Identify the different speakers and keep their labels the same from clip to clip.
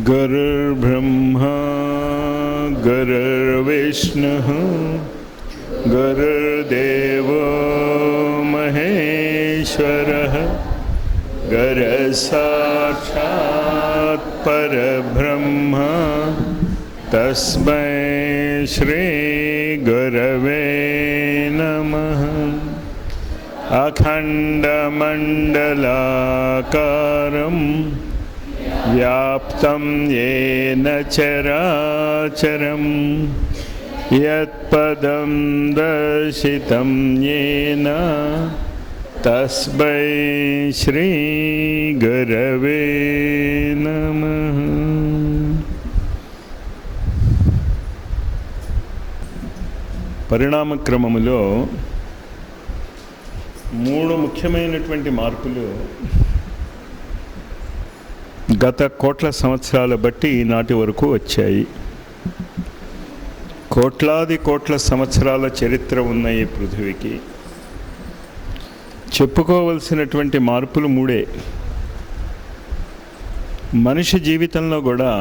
Speaker 1: गुरुर्ब्रह्मा गुरुर्विष्णुः गुरुर्देवो महेश्वरः गुरुसाक्षात् परब्रह्म तस्मै श्री गुरवे नमः। अखण्डमण्डलाकारं व्याप्तं येन चराचरं यत्पदं दर्शितं येन तस्मै श्री गुरवे नमः। పరిణామ క్రమములో మూడు ముఖ్యమైనటువంటి మార్పులు గత కోట్ల సంవత్సరాల బట్టి ఈనాటి వరకు వచ్చాయి. కోట్లాది కోట్ల సంవత్సరాల చరిత్ర ఉన్న ఈ పృథివీకి చెప్పుకోవలసినటువంటి మార్పులు మూడే. మనిషి జీవితంలో కూడా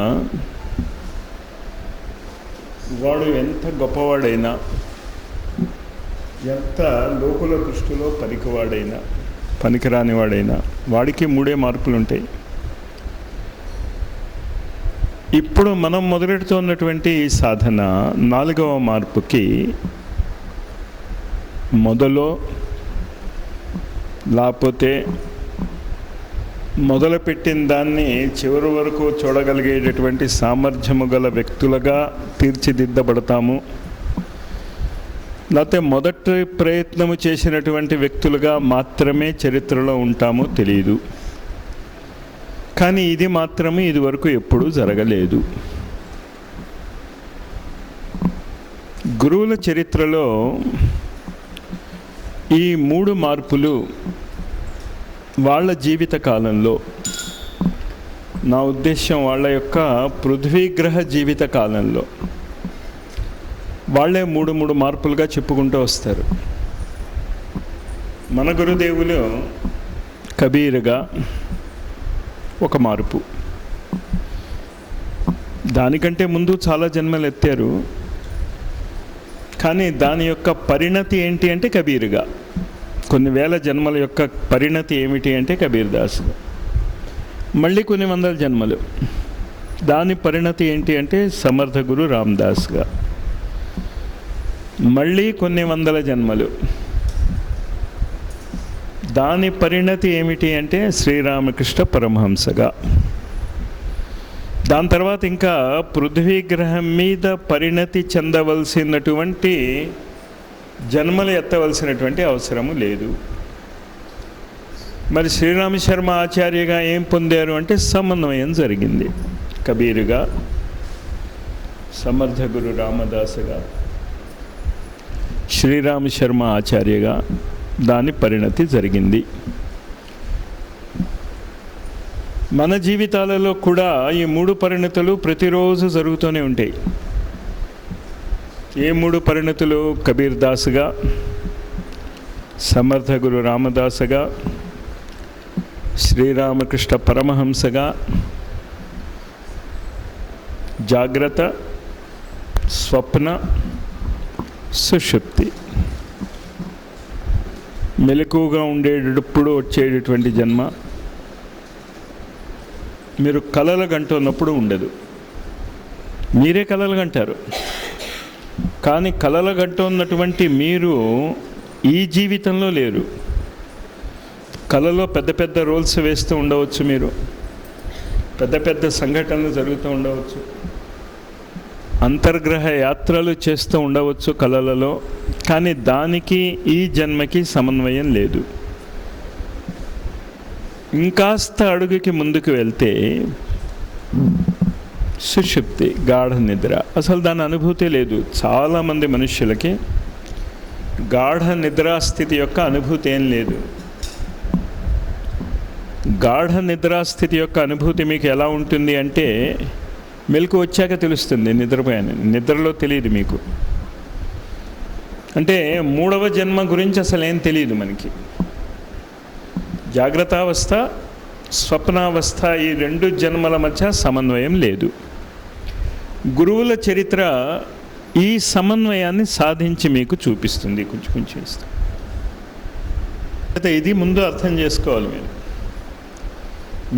Speaker 1: వాడు ఎంత గొప్పవాడైనా, ఎంత లోకుల దృష్టిలో పనికివాడైనా, పనికిరానివాడైనా వాడికి మూడే మార్పులు ఉంటాయి. ఇప్పుడు మనం మొదలెడుతున్నటువంటి ఈ సాధన నాలుగవ మార్పుకి మొదలో లేకపోతే మొదలుపెట్టిన దాన్ని చివరి వరకు చూడగలిగేటటువంటి సామర్థ్యము గల వ్యక్తులుగా తీర్చిదిద్దబడతాము, లేకపోతే మొదటి ప్రయత్నము చేసినటువంటి వ్యక్తులుగా మాత్రమే చరిత్రలో ఉంటామో తెలియదు. కానీ ఇది మాత్రమే ఇది వరకు ఎప్పుడూ జరగలేదు. గురువుల చరిత్రలో ఈ మూడు మార్పులు వాళ్ళ జీవిత కాలంలో, నా ఉద్దేశం వాళ్ళ యొక్క పృథ్వీగ్రహ జీవిత కాలంలో వాళ్ళే మూడు మార్పులుగా చెప్పుకుంటూ వస్తారు. మన గురుదేవులు కబీర్గా ఒక మార్పు, దానికంటే ముందు చాలా జన్మలు ఎత్తారు. కానీ దాని యొక్క పరిణతి ఏంటి అంటే కబీర్గా, కొన్ని వేల జన్మల యొక్క పరిణతి ఏమిటి అంటే కబీర్ దాస్. మళ్ళీ కొన్ని వందల జన్మలు, దాని పరిణతి ఏంటి అంటే సమర్థ గురు రామదాస్గా. మళ్ళీ కొన్ని వందల జన్మలు, దాని పరిణతి ఏమిటి అంటే శ్రీరామకృష్ణ పరమహంసగా. దాని తర్వాత ఇంకా పృథ్వీగ్రహం మీద పరిణతి చెందవలసినటువంటి జన్మలు ఎత్తవలసినటువంటి అవసరము లేదు. మరి శ్రీరామ శర్మ ఆచార్యగా ఏం పొందారు అంటే సమన్వయం జరిగింది. కబీరుగా, సమర్థ గురు రామదాసుగా, శ్రీరామ శర్మ ఆచార్యగా దాని పరిణతి జరిగింది. మన జీవితాలలో కూడా ఈ మూడు పరిణతులు ప్రతిరోజు జరుగుతూనే ఉంటాయి. ఏ మూడు పరిణతులు? కబీర్ దాసుగా, సమర్థ గురు రామదాసుగా, శ్రీరామకృష్ణ పరమహంసగా, జాగ్రత్త, స్వప్న, సుషుప్తి. మెలకువగా ఉండేటప్పుడు వచ్చేటటువంటి జన్మ, మీరు కలలు గంటున్నప్పుడు ఉండదు. మీరే కలలు గంటారు, కానీ కలలు గంటున్నటువంటి మీరు ఈ జీవితంలో లేరు. కలలో పెద్ద పెద్ద రోల్స్ వేస్తూ ఉండవచ్చు, మీరు పెద్ద పెద్ద సంఘటనలు జరుగుతూ ఉండవచ్చు, అంతర్గ్రహ యాత్రలు చేస్తూ ఉండవచ్చు కలలలో. కానీ దానికి ఈ జన్మకి సమన్వయం లేదు. ఇంకాస్త అడుగుకి ముందుకు వెళ్తే సుషుప్తి, గాఢ నిద్ర. అసలు దాని అనుభూతి లేదు. చాలామంది మనుష్యులకి గాఢ నిద్రాస్థితి యొక్క అనుభూతి ఏం లేదు. గాఢ నిద్రాస్థితి యొక్క అనుభూతి మీకు ఎలా ఉంటుంది అంటే మెలకు వచ్చాక తెలుస్తుంది. నిద్రపోయాను, నిద్రలో తెలియదు మీకు. అంటే మూడవ జన్మ గురించి అసలు ఏం తెలియదు మనకి. జాగ్రత్తావస్థ, స్వప్నావస్థ, ఈ 2 జన్మల మధ్య సమన్వయం లేదు. గురువుల చరిత్ర ఈ సమన్వయాన్ని సాధించి మీకు చూపిస్తుంది. కొంచెం కొంచెం ఇస్తాం. ఇది ముందు అర్థం చేసుకోవాలి.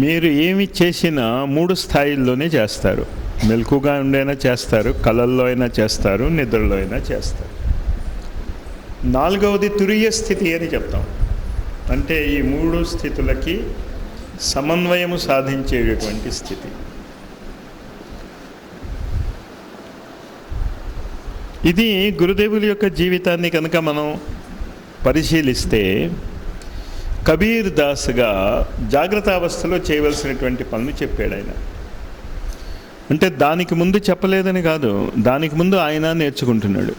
Speaker 1: మీరు ఏమి చేసినా 3 స్థాయిల్లోనే చేస్తారు. మెలకుగా ఉండైనా చేస్తారు, కళల్లో అయినా చేస్తారు, నిద్రలో అయినా చేస్తారు. 4వది తురియ స్థితి అని చెప్తాం. అంటే ఈ 3 స్థితులకి సమన్వయము సాధించేటటువంటి స్థితి. ఇది గురుదేవుల యొక్క జీవితాన్ని కనుక మనం పరిశీలిస్తే, కబీర్ దాస్గా జాగ్రత్త అవస్థలో చేయవలసినటువంటి పనులు చెప్పాడు ఆయన. అంటే దానికి ముందు చెప్పలేదని కాదు, దానికి ముందు ఆయన నేర్చుకుంటున్నాడు.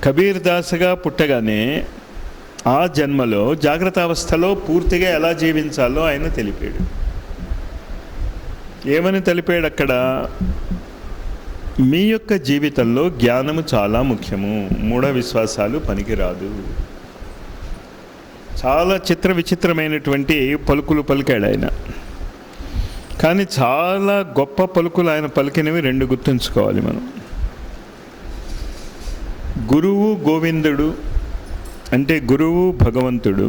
Speaker 1: కబీర్ దాస్గా పుట్టగానే ఆ జన్మలో జాగ్రత్త అవస్థలో పూర్తిగా ఎలా జీవించాలో ఆయన తెలిపాడు. ఏమని తెలిపాడు అక్కడ? మీ యొక్క జీవితంలో జ్ఞానము చాలా ముఖ్యము, మూఢ విశ్వాసాలు పనికిరాదు. చాలా చిత్ర విచిత్రమైనటువంటి పలుకులు పలికాడు ఆయన. కానీ చాలా గొప్ప పలుకులు ఆయన పలికినవి 2 గుర్తుంచుకోవాలి మనం. గురువు గోవిందుడు, అంటే గురువు భగవంతుడు,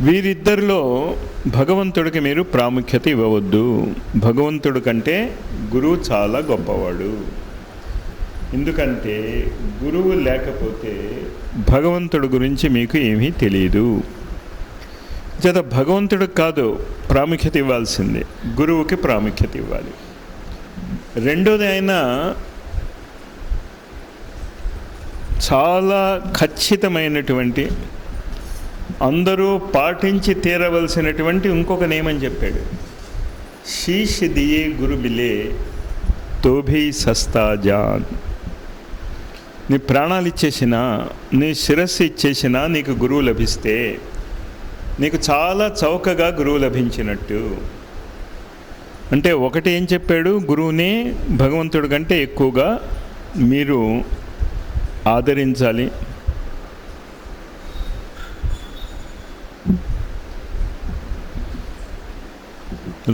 Speaker 1: వీరిద్దరిలో భగవంతుడికి మీరు ప్రాముఖ్యత ఇవ్వవద్దు. భగవంతుడి కంటే గురువు చాలా గొప్పవాడు. ఎందుకంటే గురువు లేకపోతే భగవంతుడి గురించి మీకు ఏమీ తెలియదు. చేత భగవంతుడికి కాదు ప్రాముఖ్యత ఇవ్వాల్సింది, గురువుకి ప్రాముఖ్యత ఇవ్వాలి. రెండోది, ఆయన చాలా ఖచ్చితమైనటువంటి, అందరూ పాటించి తీరవలసినటువంటి ఇంకొక నియమం చెప్పాడు. శీష్ దియే గురు బిలే తోభి సస్తా జాన్. నీ ప్రాణాలు ఇచ్చేసినా, నీ శిరస్సు ఇచ్చేసినా నీకు గురువు లభిస్తే నీకు చాలా చౌకగా గురువు లభించినట్టు. అంటే ఒకటి ఏం చెప్పాడు? గురువుని భగవంతుడి కంటే ఎక్కువగా మీరు ఆదరించాలి.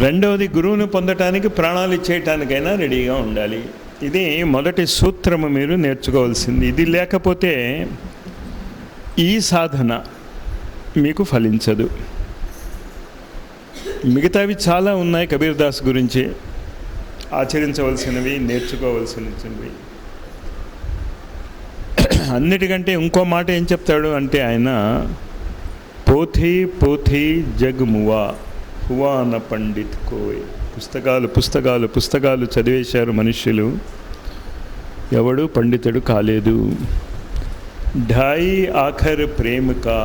Speaker 1: రెండవది, గురువుని పొందటానికి ప్రాణాలు ఇచ్చేయటానికైనా రెడీగా ఉండాలి. ఇది మొదటి సూత్రము మీరు నేర్చుకోవాల్సింది. ఇది లేకపోతే ఈ సాధన మీకు ఫలించదు. మిగతావి చాలా ఉన్నాయి కబీర్ దాస్ గురించి, ఆచరించవలసినవి, నేర్చుకోవలసినవి. అన్నిటికంటే ఇంకో మాట ఏం చెప్తాడు అంటే ఆయన, పోథీ పోథీ జగ్ మువా హువా న పండిత్ కోయ్. పుస్తకాలు పుస్తకాలు పుస్తకాలు చదివేశారు మనుష్యులు, ఎవడు పండితుడు కాలేదు. ఢాయి ఆఖర్ ప్రేమ కా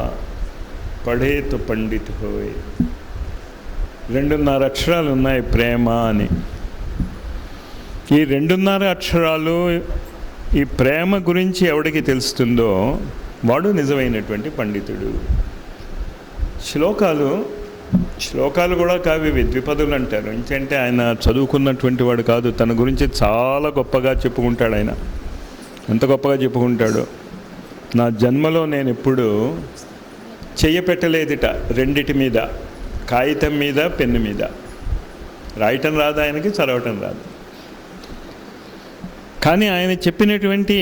Speaker 1: పఢే తో పండిత్ హోయ్. 2.5 అక్షరాలు ఉన్నాయి ప్రేమ అని. ఈ 2.5 అక్షరాలు, ఈ ప్రేమ గురించి ఎవడికి తెలుస్తుందో వాడు నిజమైనటువంటి పండితుడు. శ్లోకాలు కూడా కావి ద్విపదులు అంటారు. ఎందుకంటే ఆయన చదువుకున్నటువంటి వాడు కాదు, తన గురించి చాలా గొప్పగా చెప్పుకుంటాడు. ఆయన ఎంత గొప్పగా చెప్పుకుంటాడు, నా జన్మలో నేను ఎప్పుడు చెయ్య పెట్టలేదుట రెండిటి మీద, కాగితం మీద, పెన్ను మీద. రాయటం రాదు ఆయనకి, చదవటం రాదు. కానీ ఆయన చెప్పినటువంటి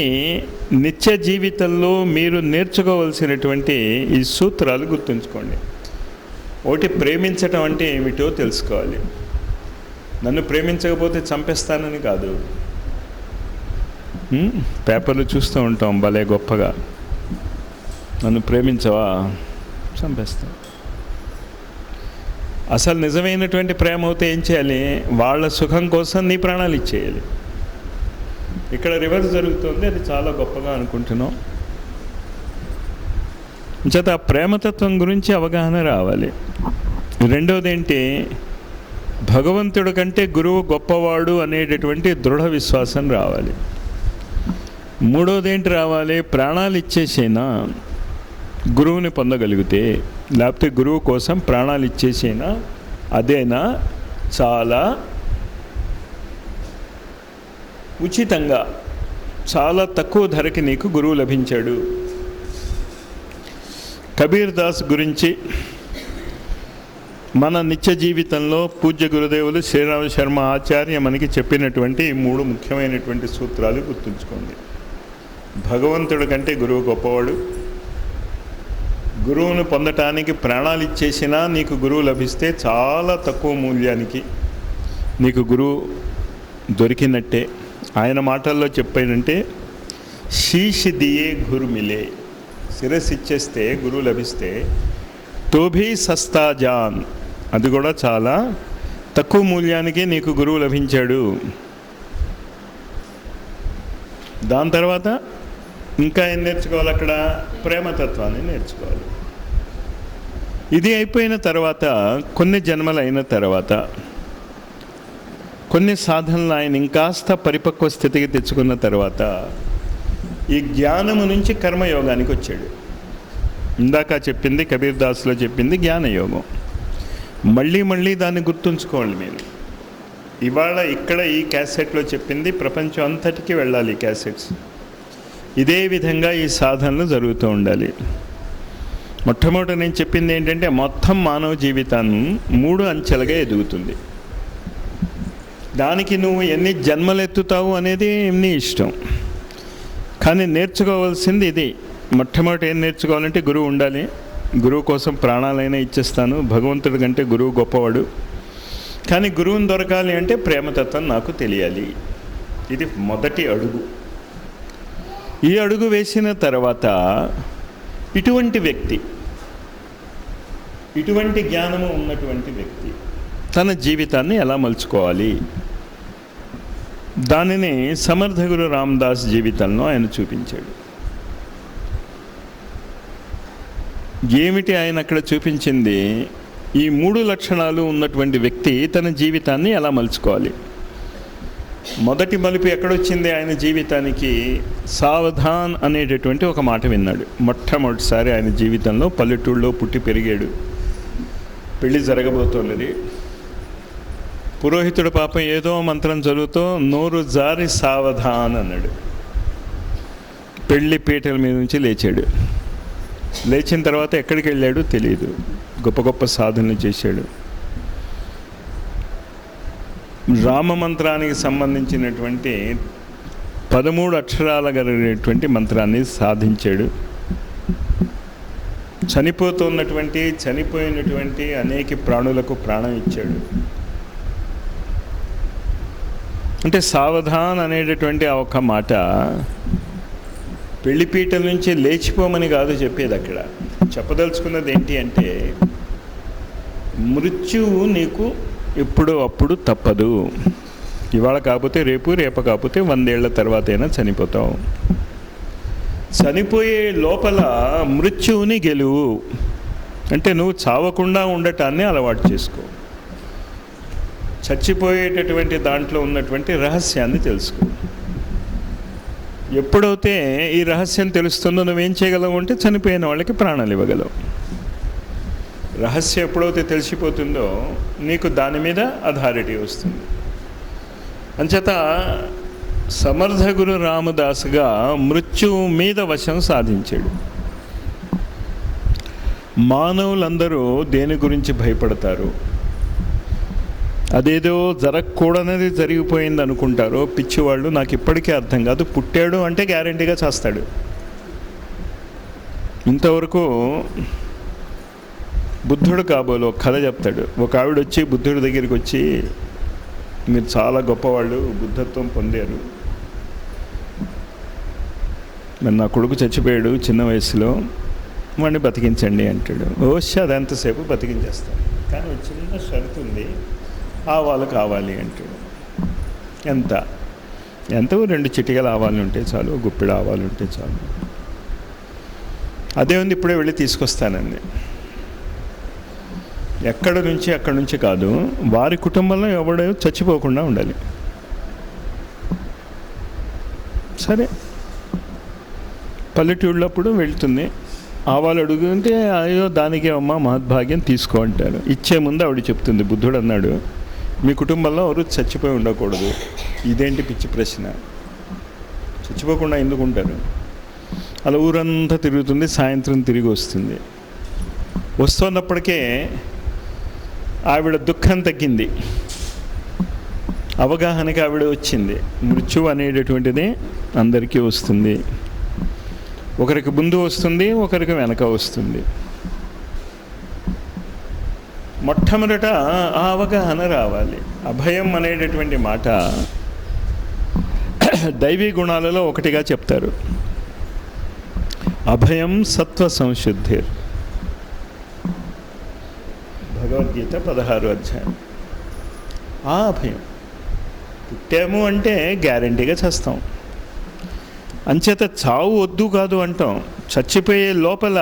Speaker 1: నిత్య జీవితంలో మీరు నేర్చుకోవలసినటువంటి ఈ సూత్రాలు గుర్తుంచుకోండి. ఒకటి, ప్రేమించటం అంటే ఏమిటో తెలుసుకోవాలి. నన్ను ప్రేమించకపోతే చంపేస్తానని కాదు. పేపర్లు చూస్తూ ఉంటాం భలే గొప్పగా, నన్ను ప్రేమించవా, చంపేస్తా. అసలు నిజమైనటువంటి ప్రేమ అవుతే ఏం చేయాలి? వాళ్ళ సుఖం కోసం నీ ప్రాణాలు ఇచ్చేయాలి. ఇక్కడ రివర్స్ జరుగుతుంది, అది చాలా గొప్పగా అనుకుంటున్నాం. చేత ఆ ప్రేమతత్వం గురించి అవగాహన రావాలి. రెండవది ఏంటి? భగవంతుడి కంటే గురువు గొప్పవాడు అనేటటువంటి దృఢ విశ్వాసం రావాలి. మూడవది ఏంటి రావాలి? ప్రాణాలు ఇచ్చేసైనా గురువుని పొందగలిగితే, లేకపోతే గురువు కోసం ప్రాణాలు ఇచ్చేసైనా, అదేనా చాలా ఉచితంగా, చాలా తక్కువ ధరకి నీకు గురువు లభించాడు. కబీర్ దాస్ గురించి మన నిత్య జీవితంలో పూజ్య గురుదేవులు శ్రీరామ శర్మ ఆచార్య మనకి చెప్పినటువంటి 3 ముఖ్యమైనటువంటి సూత్రాలు గుర్తుంచుకోండి. భగవంతుడి కంటే గురువు గొప్పవాడు. గురువును పొందటానికి ప్రాణాలు ఇచ్చేసినా నీకు గురువు లభిస్తే చాలా తక్కువ మూల్యానికి నీకు గురువు దొరికినట్టే. ఆయన మాటల్లో చెప్పాడంటే శీష్ దియే గురు మిలే, శిరస్సు ఇచ్చేస్తే గురువు లభిస్తే తోభీ సస్తా జాన్, అది కూడా చాలా తక్కువ మూల్యానికి నీకు గురువు లభించాడు. దాని తర్వాత ఇంకా ఏం నేర్చుకోవాలి? అక్కడ ప్రేమతత్వాన్ని నేర్చుకోవాలి. ఇది అయిపోయిన తర్వాత కొన్ని జన్మలు అయిన తర్వాత కొన్ని సాధనలు ఆయన ఇంకాస్త పరిపక్వ స్థితికి తెచ్చుకున్న తర్వాత ఈ జ్ఞానము నుంచి కర్మయోగానికి వచ్చాడు. ఇందాక చెప్పింది కబీర్ దాస్లో చెప్పింది జ్ఞానయోగం. మళ్ళీ మళ్ళీ దాన్ని గుర్తుంచుకోవాలి మీరు. ఇవాళ ఇక్కడ ఈ క్యాసెట్లో చెప్పింది ప్రపంచం అంతటికీ వెళ్ళాలి ఈ క్యాసెట్స్. ఇదే విధంగా ఈ సాధనలు జరుగుతూ ఉండాలి. మొట్టమొదటి నేను చెప్పింది ఏంటంటే మొత్తం మానవ జీవితాన్ని 3 అంచెలుగా ఎదుగుతుంది. దానికి నువ్వు ఎన్ని జన్మలు ఎత్తుతావు అనేది నీ ఇష్టం. కానీ నేర్చుకోవాల్సింది ఇది. మొట్టమొదటి ఏం నేర్చుకోవాలంటే గురువు ఉండాలి. గురువు కోసం ప్రాణాలైనా ఇచ్చేస్తాను. భగవంతుడి కంటే గురువు గొప్పవాడు. కానీ గురువుని దొరకాలి అంటే ప్రేమతత్వం నాకు తెలియాలి. ఇది మొదటి అడుగు. ఈ అడుగు వేసిన తర్వాత ఇటువంటి వ్యక్తి, ఇటువంటి జ్ఞానము ఉన్నటువంటి వ్యక్తి తన జీవితాన్ని ఎలా మలుచుకోవాలి, దానిని సమర్థ గురు రామదాస్ జీవితంలో ఆయన చూపించాడు. ఏమిటి ఆయన అక్కడ చూపించింది? ఈ 3 లక్షణాలు ఉన్నటువంటి వ్యక్తి తన జీవితాన్ని ఎలా మలుచుకోవాలి. మొదటి మలుపు ఎక్కడొచ్చింది ఆయన జీవితానికి? సావధాన్ అనేటటువంటి ఒక మాట విన్నాడు. మొట్టమొదటిసారి ఆయన జీవితంలో పల్లెటూళ్ళలో పుట్టి పెరిగాడు. పెళ్ళి జరగబోతున్నది. పురోహితుడు పాపం ఏదో మంత్రం చదువుతూ నోరు జారి సావధాన్ అన్నాడు. పెళ్లి పీటల మీద నుంచి లేచాడు. లేచిన తర్వాత ఎక్కడికి వెళ్ళాడు తెలియదు. గొప్ప గొప్ప సాధనలు చేశాడు. రామమంత్రానికి సంబంధించినటువంటి 13 అక్షరాల కలిగినటువంటి మంత్రాన్ని సాధించాడు. చనిపోయినటువంటి అనేక ప్రాణులకు ప్రాణం ఇచ్చాడు. అంటే సావధాన్ అనేటటువంటి ఒక మాట పెళ్లిపీటల నుంచి లేచిపోమని కాదు చెప్పేది. అక్కడ చెప్పదలుచుకున్నది ఏంటి అంటే మృత్యువు నీకు ఎప్పుడో అప్పుడు తప్పదు. ఇవాళ కాకపోతే రేపు, రేపు కాకపోతే 100 ఏళ్ల తర్వాత అయినా చనిపోతావు. చనిపోయే లోపల మృత్యువుని గెలువు. అంటే నువ్వు చావకుండా ఉండటాన్ని అలవాటు చేసుకో. చచ్చిపోయేటటువంటి దాంట్లో ఉన్నటువంటి రహస్యాన్ని తెలుసుకో. ఎప్పుడైతే ఈ రహస్యం తెలుస్తుందో నువ్వేం చేయగలవు అంటే చనిపోయిన వాళ్ళకి ప్రాణాలు ఇవ్వగలవు. రహస్యం ఎప్పుడైతే తెలిసిపోతుందో నీకు దాని మీద అథారిటీ వస్తుంది. అంచేత సమర్థ గురు రామదాసుగా మృత్యువు మీద వశం సాధించాడు. మానవులందరూ దేని గురించి భయపడతారు? అదేదో జరగకూడనది జరిగిపోయింది అనుకుంటారు పిచ్చివాళ్ళు. నాకు ఇప్పటికీ అర్థం కాదు. పుట్టాడు అంటే గ్యారంటీగా చేస్తాడు. ఇంతవరకు బుద్ధుడు కాబోలు ఒక కథ చెప్తాడు. ఒక ఆవిడ వచ్చి బుద్ధుడి దగ్గరికి వచ్చి, మీరు చాలా గొప్పవాళ్ళు, బుద్ధత్వం పొందారు, మరి నా కొడుకు చచ్చిపోయాడు చిన్న వయసులో, వాడిని బతికించండి అంటాడు. ఓష్ అదంతసేపు బతికించేస్తాను, కానీ ఒక చిన్న షరతు ఉంది, ఆవాలు కావాలి అంటాడు. ఎంత 2 చిటికలు ఆవాలు ఉంటే చాలు, గుప్పిడ ఆవాలు ఉంటే చాలు. అదే ఉంది, ఇప్పుడే వెళ్ళి తీసుకొస్తానండి. అక్కడి నుంచి కాదు, వారి కుటుంబంలో ఎవడో చచ్చిపోకుండా ఉండాలి. సరే, పల్లెటూళ్ళప్పుడు వెళ్తుంది. ఆవాలు అడుగుతుంటే అయ్యో దానికే అమ్మ మహద్భాగ్యం తీసుకో అంటారు. ఇచ్చే ముందు ఆవిడ చెప్తుంది, బుద్ధుడు అన్నాడు మీ కుటుంబంలో ఎవరు చచ్చిపోయి ఉండకూడదు. ఇదేంటి పిచ్చి ప్రశ్న? చచ్చిపోకుండా ఎందుకు ఉంటారు? అలా ఊరంతా తిరుగుతుంది, సాయంత్రం తిరిగి వస్తుంది. వస్తున్నప్పటికే ఆవిడ దుఃఖం తగ్గింది, అవగాహనకి ఆవిడ వచ్చింది. మృత్యువు అనేటటువంటిది అందరికీ వస్తుంది, ఒకరికి ముందు వస్తుంది, ఒకరికి వెనక వస్తుంది. మొట్టమొదట ఆ అవగాహన రావాలి. అభయం అనేటటువంటి మాట దైవీ గుణాలలో ఒకటిగా చెప్తారు. అభయం సత్వ సంశుద్ధి, భగవద్గీత 16వ అధ్యాయం. ఆ అభయం, పుట్టాము అంటే గ్యారంటీగా చస్తాం, అంచేత చావు వద్దు కాదు అంటాం. చచ్చిపోయే లోపల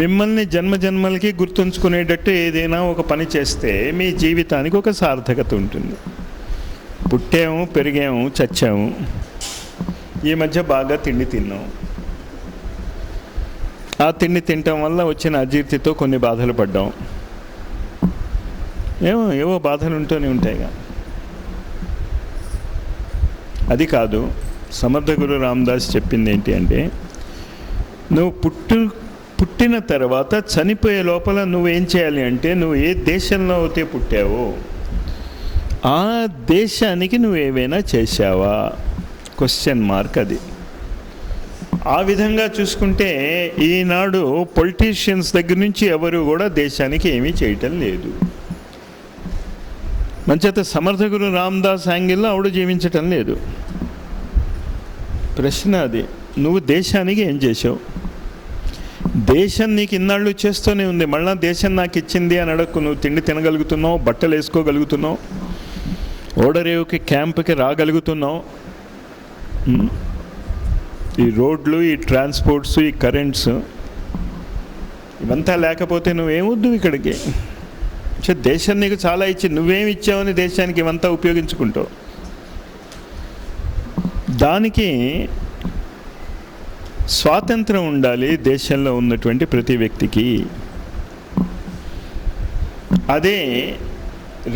Speaker 1: మిమ్మల్ని జన్మజన్మలకి గుర్తుంచుకునేటట్టు ఏదైనా ఒక పని చేస్తే మీ జీవితానికి ఒక సార్థకత ఉంటుంది. పుట్టాము, పెరిగాము, చచ్చాము, ఈ మధ్య బాగా తిండి తిన్నాం. ఆ తిండి తినటం వల్ల వచ్చిన అజీర్తితో కొన్ని బాధలు పడ్డాం. ఏవో బాధలు ఉంటూనే ఉంటాయిగా. అది కాదు, సమర్థ గురు రామదాస్ చెప్పింది ఏంటి అంటే, నువ్వు పుట్టిన తర్వాత చనిపోయే లోపల నువ్వేం చేయాలి అంటే, నువ్వు ఏ దేశంలో అయితే పుట్టావో ఆ దేశానికి నువ్వు ఏవైనా చేశావా? క్వశ్చన్ మార్క్ అది. ఆ విధంగా చూసుకుంటే ఈనాడు పొలిటీషియన్స్ దగ్గర నుంచి ఎవరు కూడా దేశానికి ఏమీ చేయటం లేదు. మంచేత సమర్థ గురు రామదాస్ యాంగిల్లో ఆవిడ జీవించటం లేదు. ప్రశ్న అది, నువ్వు దేశానికి ఏం చేసావు? దేశం నీకు ఇన్నాళ్ళు చేస్తూనే ఉంది, మళ్ళీ దేశం నాకు ఇచ్చింది అని అడక్కు. నువ్వు తిండి తినగలుగుతున్నావు, బట్టలు వేసుకోగలుగుతున్నావు, ఓడరేవుకి క్యాంప్కి రాగలుగుతున్నావు. ఈ రోడ్లు, ఈ ట్రాన్స్పోర్ట్స్, ఈ కరెంట్స్ ఇవంతా లేకపోతే నువ్వేమొద్దు ఇక్కడికి. దేశం నీకు చాలా ఇచ్చి, నువ్వేమి ఇచ్చావని దేశానికి ఇవంతా ఉపయోగించుకుంటావు. దానికి స్వాతంత్రం ఉండాలి దేశంలో ఉన్నటువంటి ప్రతి వ్యక్తికి. అదే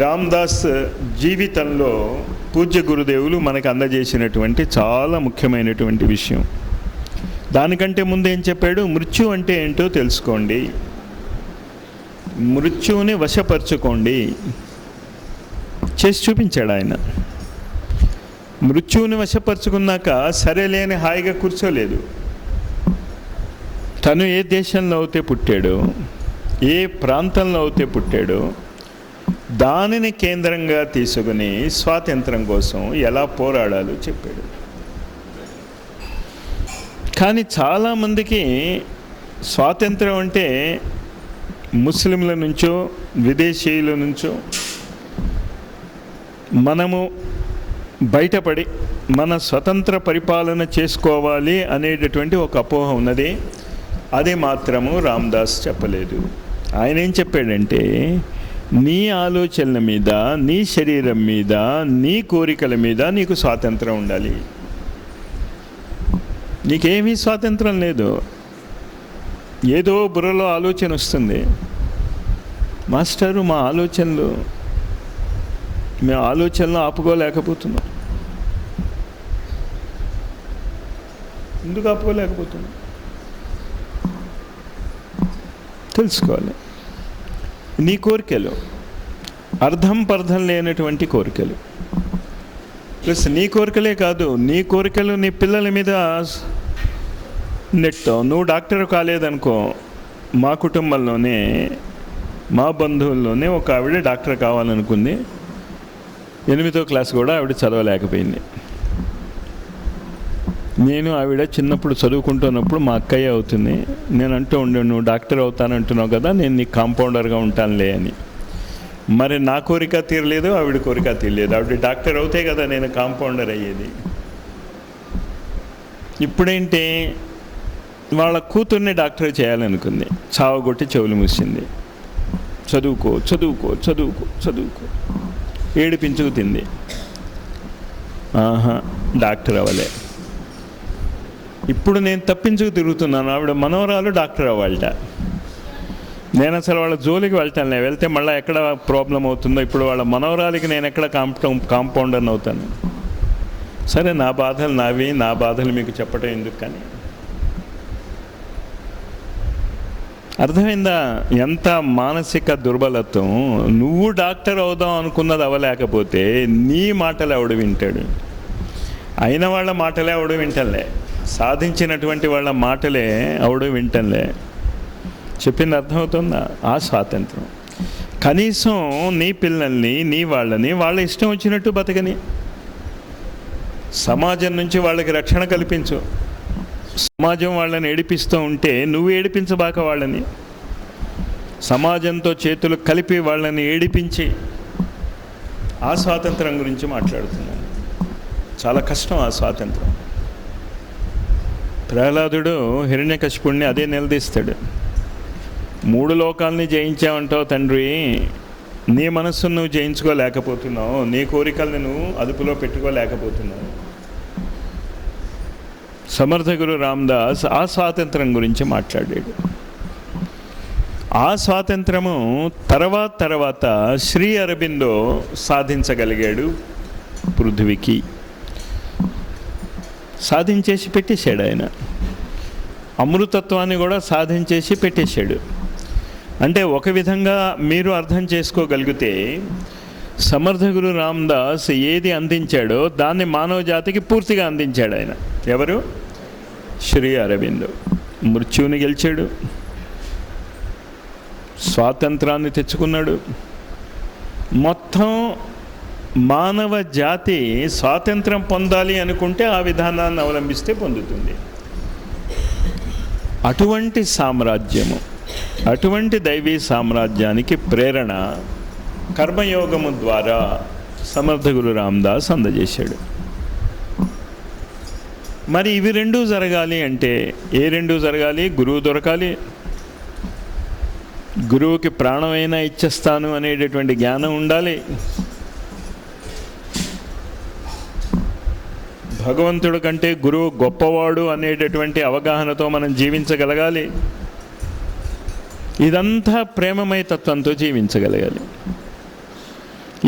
Speaker 1: రామదాస్ జీవితంలో పూజ్య గురుదేవులు మనకు అందజేసినటువంటి చాలా ముఖ్యమైనటువంటి విషయం. దానికంటే ముందు ఏం చెప్పాడు? మృత్యు అంటే ఏంటో తెలుసుకోండి, మృత్యువుని వశపరచుకోండి. చేసి చూపించాడు ఆయన. మృత్యువుని వశపరుచుకున్నాక సరేలేని హాయిగా కూర్చోలేదు. తను ఏ దేశంలో అయితే పుట్టాడో, ఏ ప్రాంతంలో అయితే పుట్టాడో దానిని కేంద్రంగా తీసుకుని స్వాతంత్రం కోసం ఎలా పోరాడాలో చెప్పాడు. కానీ చాలామందికి స్వాతంత్రం అంటే ముస్లింల నుంచో విదేశీయుల నుంచో మనము బయటపడి మన స్వతంత్ర పరిపాలన చేసుకోవాలి అనేటటువంటి ఒక అపోహ ఉన్నది. అది మాత్రము రామదాస్ చెప్పలేదు. ఆయన ఏం చెప్పాడంటే, నీ ఆలోచనల మీద, నీ శరీరం మీద, నీ కోరికల మీద నీకు స్వాతంత్రం ఉండాలి. నీకేమీ స్వాతంత్రం లేదు. ఏదో బుర్రలో ఆలోచన వస్తుంది, మాస్టరు మా ఆలోచనలు, మేము ఆలోచనలు ఆపుకోలేకపోతున్నాం. ఎందుకు ఆపుకోలేకపోతున్నాం తెలుసుకోవాలి. నీ కోరికలు అర్థం పర్థం లేనటువంటి కోరికలు, ప్లస్ నీ కోరికలే కాదు, నీ కోరికలు నీ పిల్లల మీద నెట్టో. నువ్వు డాక్టర్ కాలేదనుకో, మా కుటుంబంలోనే, మా బంధువుల్లోనే ఒక ఆవిడ డాక్టర్ కావాలనుకుంది. 8వ క్లాస్ కూడా ఆవిడ చదవలేకపోయింది. నేను ఆవిడ చిన్నప్పుడు చదువుకుంటున్నప్పుడు మా అక్కయ్య అవుతుంది, నేను అంటూ ఉండే, నువ్వు డాక్టర్ అవుతానంటున్నావు కదా, నేను నీకు కాంపౌండర్గా ఉంటానులే అని. మరి నా కోరిక తీరలేదు, ఆవిడ కోరిక తీరలేదు. ఆవిడ డాక్టర్ అవుతే కదా నేను కాంపౌండర్ అయ్యేది. ఇప్పుడేంటి, వాళ్ళ కూతుర్ని డాక్టర్ చేయాలనుకుంది, చావగొట్టి చెవులు మూసింది. చదువుకో చదువుకో చదువుకో చదువుకో ఏడిపించుకు తింది. డాక్టర్ అవ్వలే. ఇప్పుడు నేను తప్పించుకు తిరుగుతున్నాను. ఆవిడ మనవరాలు డాక్టర్ అవ్వాలట. నేను అసలు వాళ్ళ జోలికి వెళ్తాను, వెళ్తే మళ్ళీ ఎక్కడ ప్రాబ్లం అవుతుందో. ఇప్పుడు వాళ్ళ మనవరాలికి నేను ఎక్కడ కాంపౌండర్ని అవుతాను. సరే, నా బాధలు నావి, నా బాధలు మీకు చెప్పటం ఎందుకు. కానీ అర్థమైందా? ఎంత మానసిక దుర్బలత్వం. నువ్వు డాక్టర్ అవుదాం అనుకున్నది అవ్వలేకపోతే నీ మాటలు ఎవడు వింటాడు? అయిన వాళ్ళ మాటలే ఎవడు వింటలే, సాధించినటువంటి వాళ్ళ మాటలే ఎవడు వింటలే. చెప్పింది అర్థమవుతుందా? ఆ స్వాతంత్రం. కనీసం నీ పిల్లల్ని, నీ వాళ్ళని వాళ్ళ ఇష్టం వచ్చినట్టు బతకని, సమాజం నుంచి వాళ్ళకి రక్షణ కల్పించు. సమాజం వాళ్ళని ఏడిపిస్తూ ఉంటే నువ్వు ఏడిపించబాక వాళ్ళని. సమాజంతో చేతులు కలిపి వాళ్ళని ఏడిపించి ఆ స్వాతంత్రం గురించి మాట్లాడుతున్నాను. చాలా కష్టం ఆ స్వాతంత్రం. ప్రహ్లాదుడు హిరణ్యకశిపుణ్ణి అదే నిలదీస్తాడు. 3 లోకాలని జయించావంటావు తండ్రి, నీ మనస్సును నువ్వు జయించుకోలేకపోతున్నావు, నీ కోరికల్ని నువ్వు అదుపులో పెట్టుకోలేకపోతున్నావు. సమర్థ గురు రామదాస్ ఆ స్వాతంత్రం గురించి మాట్లాడాడు. ఆ స్వాతంత్రము తర్వాత శ్రీ అరబిందో సాధించగలిగాడు. పృథ్వీకి సాధించేసి పెట్టేశాడు ఆయన. అమృతత్వాన్ని కూడా సాధించేసి పెట్టేశాడు. అంటే ఒక విధంగా మీరు అర్థం చేసుకోగలిగితే సమర్థ గురు రామదాస్ ఏది అందించాడో దాన్ని మానవ జాతికి పూర్తిగా అందించాడు ఆయన. ఎవరు? శ్రీ అరబిందో. మృత్యువుని గెలిచాడు, స్వాతంత్రాన్ని తెచ్చుకున్నాడు. మొత్తం మానవ జాతి స్వాతంత్రం పొందాలి అనుకుంటే ఆ విధానాన్ని అవలంబిస్తే పొందుతుంది. అటువంటి సామ్రాజ్యము, అటువంటి దైవీ సామ్రాజ్యానికి ప్రేరణ కర్మయోగము ద్వారా సమర్థ గురు రామదాస్ అందజేశాడు. మరి ఇవి రెండూ జరగాలి అంటే ఏ రెండూ జరగాలి? గురువు దొరకాలి. గురువుకి ప్రాణమైనా ఇచ్చేస్తాను అనేటటువంటి జ్ఞానం ఉండాలి. భగవంతుడి కంటే గురువు గొప్పవాడు అనేటటువంటి అవగాహనతో మనం జీవించగలగాలి. ఇదంతా ప్రేమమయ తత్వంతో జీవించగలగాలి.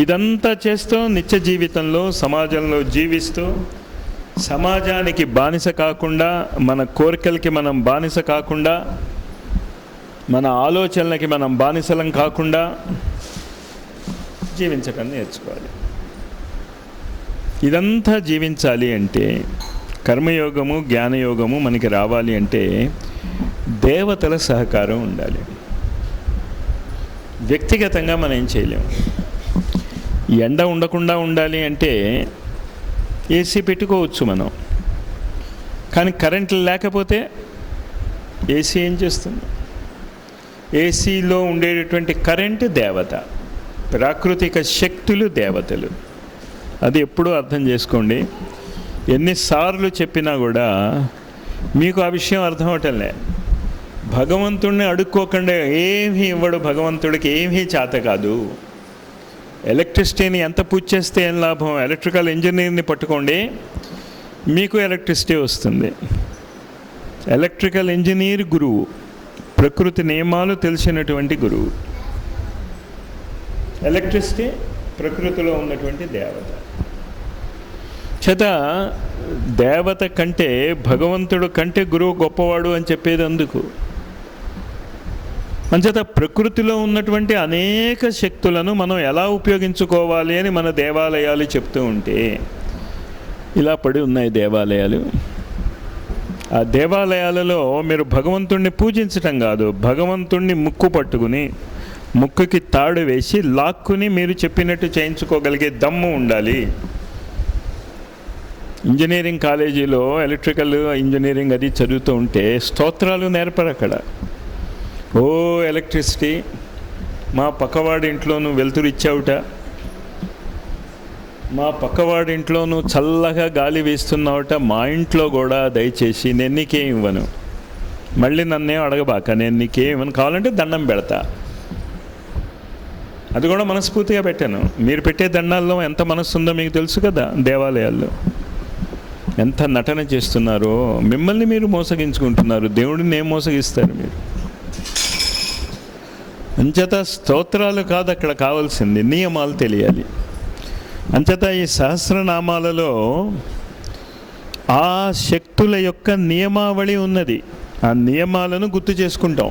Speaker 1: ఇదంతా చేస్తూ నిత్య జీవితంలో సమాజంలో జీవిస్తూ సమాజానికి బానిస కాకుండా, మన కోరికలకి మనం బానిస కాకుండా, మన ఆలోచనలకి మనం బానిసలం కాకుండా జీవించటం నేర్చుకోవాలి. ఇదంతా జీవించాలి అంటే కర్మయోగము, జ్ఞానయోగము మనకి రావాలి అంటే దేవతల సహకారం ఉండాలి. వ్యక్తిగతంగా మనం ఏం చేయలేము. ఎండ ఉండకుండా ఉండాలి అంటే ఏసీ పెట్టుకోవచ్చు మనం, కానీ కరెంట్ లేకపోతే ఏసీ ఏం చేస్తుంది? ఏసీలో ఉండేటటువంటి కరెంటు దేవత, ప్రాకృతిక శక్తులు దేవతలు. అది ఎప్పుడూ అర్థం చేసుకోండి. ఎన్నిసార్లు చెప్పినా కూడా మీకు ఆ విషయం అర్థం అవటంలే. భగవంతుడిని అడుక్కోకుండా ఏమీ ఇవ్వడు. భగవంతుడికి ఏమీ చేత కాదు. ఎలక్ట్రిసిటీని ఎంత పూజ చేస్తే ఏం లాభం? ఎలక్ట్రికల్ ఇంజనీర్ని పట్టుకోండి, మీకు ఎలక్ట్రిసిటీ వస్తుంది. ఎలక్ట్రికల్ ఇంజనీర్ గురువు, ప్రకృతి నియమాలు తెలిసినటువంటి గురువు. ఎలక్ట్రిసిటీ ప్రకృతిలో ఉన్నటువంటి దేవత. చేత దేవత కంటే, భగవంతుడు కంటే గురువు గొప్పవాడు అని చెప్పేది అందుకు. అంచేత ప్రకృతిలో ఉన్నటువంటి అనేక శక్తులను మనం ఎలా ఉపయోగించుకోవాలి అని మన దేవాలయాలు చెప్తూ ఉంటే ఇలా పడి ఉన్నాయి దేవాలయాలు. ఆ దేవాలయాలలో మీరు భగవంతుణ్ణి పూజించటం కాదు, భగవంతుణ్ణి ముక్కు పట్టుకుని ముక్కుకి తాడు వేసి లాక్కుని మీరు చెప్పినట్టు చేయించుకోగలిగే దమ్ము ఉండాలి. ఇంజనీరింగ్ కాలేజీలో ఎలక్ట్రికల్ ఇంజనీరింగ్ అది చదువుతూ ఉంటే స్తోత్రాలు నేర్పరు అక్కడ. ఓ ఎలక్ట్రిసిటీ, మా పక్కవాడి ఇంట్లో నువ్వు వెలుతురు ఇచ్చావుట, మా పక్కవాడి ఇంట్లో నువ్వు చల్లగా గాలి వేస్తున్నావుట, మా ఇంట్లో కూడా దయచేసి నేను నీకేం ఇవ్వను, మళ్ళీ నన్నేం అడగబాక, నేను నీకేం ఇవ్వను, కావాలంటే దండం పెడతా. అది కూడా మనస్ఫూర్తిగా పెట్టాను. మీరు పెట్టే దండాల్లో ఎంత మనస్సు ఉందో మీకు తెలుసు కదా. దేవాలయాల్లో ఎంత నటన చేస్తున్నారో, మిమ్మల్ని మీరు మోసగించుకుంటున్నారు, దేవుడిని ఏం మోసగిస్తారు మీరు? అంచేత స్తోత్రాలు కాదు అక్కడ కావాల్సింది, నియమాలు తెలియాలి. అంచేత ఈ సహస్రనామాలలో ఆ శక్తుల యొక్క నియమావళి ఉన్నది. ఆ నియమాలను గుర్తు చేసుకుంటాం.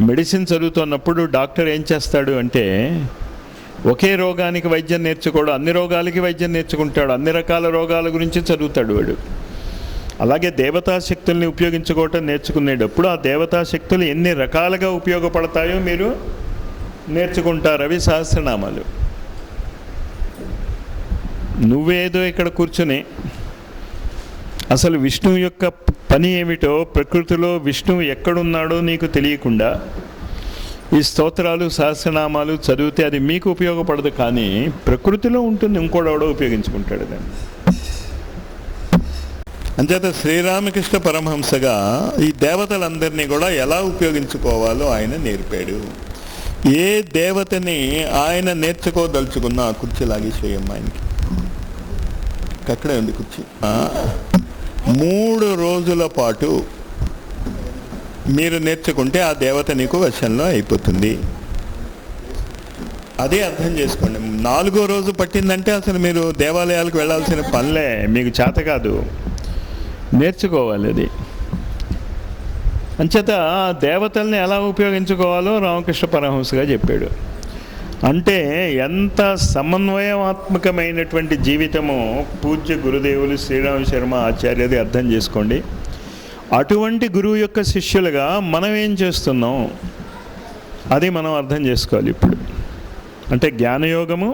Speaker 1: మెడిసిన్ చదువుతున్నప్పుడు డాక్టర్ ఏం చేస్తాడు అంటే ఒకే రోగానికి వైద్యం నేర్చుకోడు, అన్ని రోగాలకి వైద్యం నేర్చుకుంటాడు, అన్ని రకాల రోగాల గురించి చదువుతాడు వాడు. అలాగే దేవతా శక్తుల్ని ఉపయోగించుకోవటం నేర్చుకునేటప్పుడు ఆ దేవతా శక్తులు ఎన్ని రకాలుగా ఉపయోగపడతాయో మీరు నేర్చుకుంటారు. అవి సహస్రనామాలు. నువ్వేదో ఇక్కడ కూర్చుని అసలు విష్ణువు యొక్క పని ఏమిటో, ప్రకృతిలో విష్ణువు ఎక్కడున్నాడో నీకు తెలియకుండా ఈ స్తోత్రాలు సహస్రనామాలు చదివితే అది మీకు ఉపయోగపడదు, కానీ ప్రకృతిలో ఉంటుంది, ఇంకోడెవడో ఉపయోగించుకుంటాడు దాన్ని. అంచేత శ్రీరామకృష్ణ పరమహంసగా ఈ దేవతలందరినీ కూడా ఎలా ఉపయోగించుకోవాలో ఆయన నేర్పాడు. ఏ దేవతని ఆయన నేర్చుకోదలుచుకున్నా కుర్చీ లాగేసేయమ్మ ఆయనకి, అక్కడే ఉంది కుర్చీ. 3 రోజుల పాటు మీరు నేర్చుకుంటే ఆ దేవత నీకు వశంలో అయిపోతుంది. అదే అర్థం చేసుకోండి. 4వ రోజు పట్టిందంటే అసలు మీరు దేవాలయాలకు వెళ్ళాల్సిన పనులే, మీకు చేత కాదు, నేర్చుకోవాలి అది. అంచేత దేవతల్ని ఎలా ఉపయోగించుకోవాలో రామకృష్ణ పరమహంసగా చెప్పాడు. అంటే ఎంత సమన్వయాత్మకమైనటువంటి జీవితమో పూజ్య గురుదేవులు శ్రీరామ శర్మ ఆచార్యది అర్థం చేసుకోండి. అటువంటి గురువు యొక్క శిష్యులుగా మనం ఏం చేస్తున్నాం అది మనం అర్థం చేసుకోవాలి ఇప్పుడు. అంటే జ్ఞానయోగము,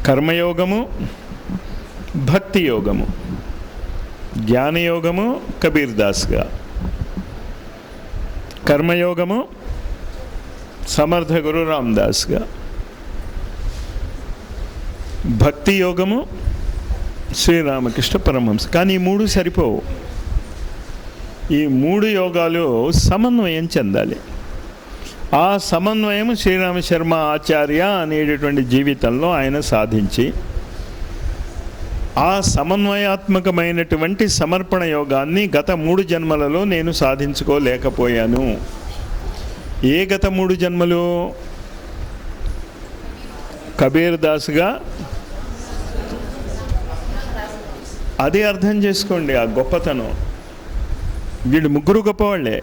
Speaker 1: కర్మయోగము, భక్తి యోగము. జ్ఞానయోగము కబీర్ దాస్గా, కర్మయోగము సమర్థ గురు రామదాస్గా, భక్తి యోగము శ్రీరామకృష్ణ పరమహంస. కానీ ఈ 3 సరిపోవు. ఈ 3 యోగాలు సమన్వయం చెందాలి. ఆ సమన్వయం శ్రీరామ శర్మ ఆచార్య అనేటటువంటి జీవితంలో ఆయన సాధించి ఆ సమన్వయాత్మకమైనటువంటి సమర్పణ యోగాన్ని గత 3 జన్మలలో నేను సాధించుకోలేకపోయాను. ఏ గత 3 జన్మలు? కబీర్ దాస్గా. అది అర్థం చేసుకోండి ఆ గొప్పతనం. వీళ్ళు 3 గొప్పవాళ్లే,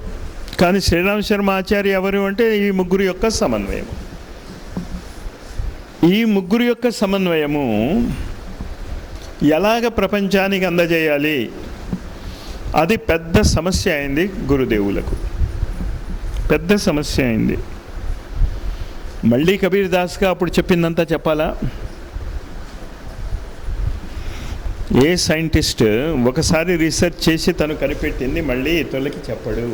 Speaker 1: కానీ శ్రీరామ శర్మ ఆచార్య ఎవరు అంటే ఈ 3 యొక్క సమన్వయం. ఈ 3 యొక్క సమన్వయము ఎలాగ ప్రపంచానికి అందజేయాలి అది పెద్ద సమస్య అయింది గురుదేవులకు, పెద్ద సమస్య అయింది. మళ్ళీ కబీర్ దాస్గా అప్పుడు చెప్పిందంతా చెప్పాలా? ఏ సైంటిస్ట్ ఒకసారి రీసెర్చ్ చేసి తను కనిపెట్టింది మళ్ళీ ఇతరులకి చెప్పడు.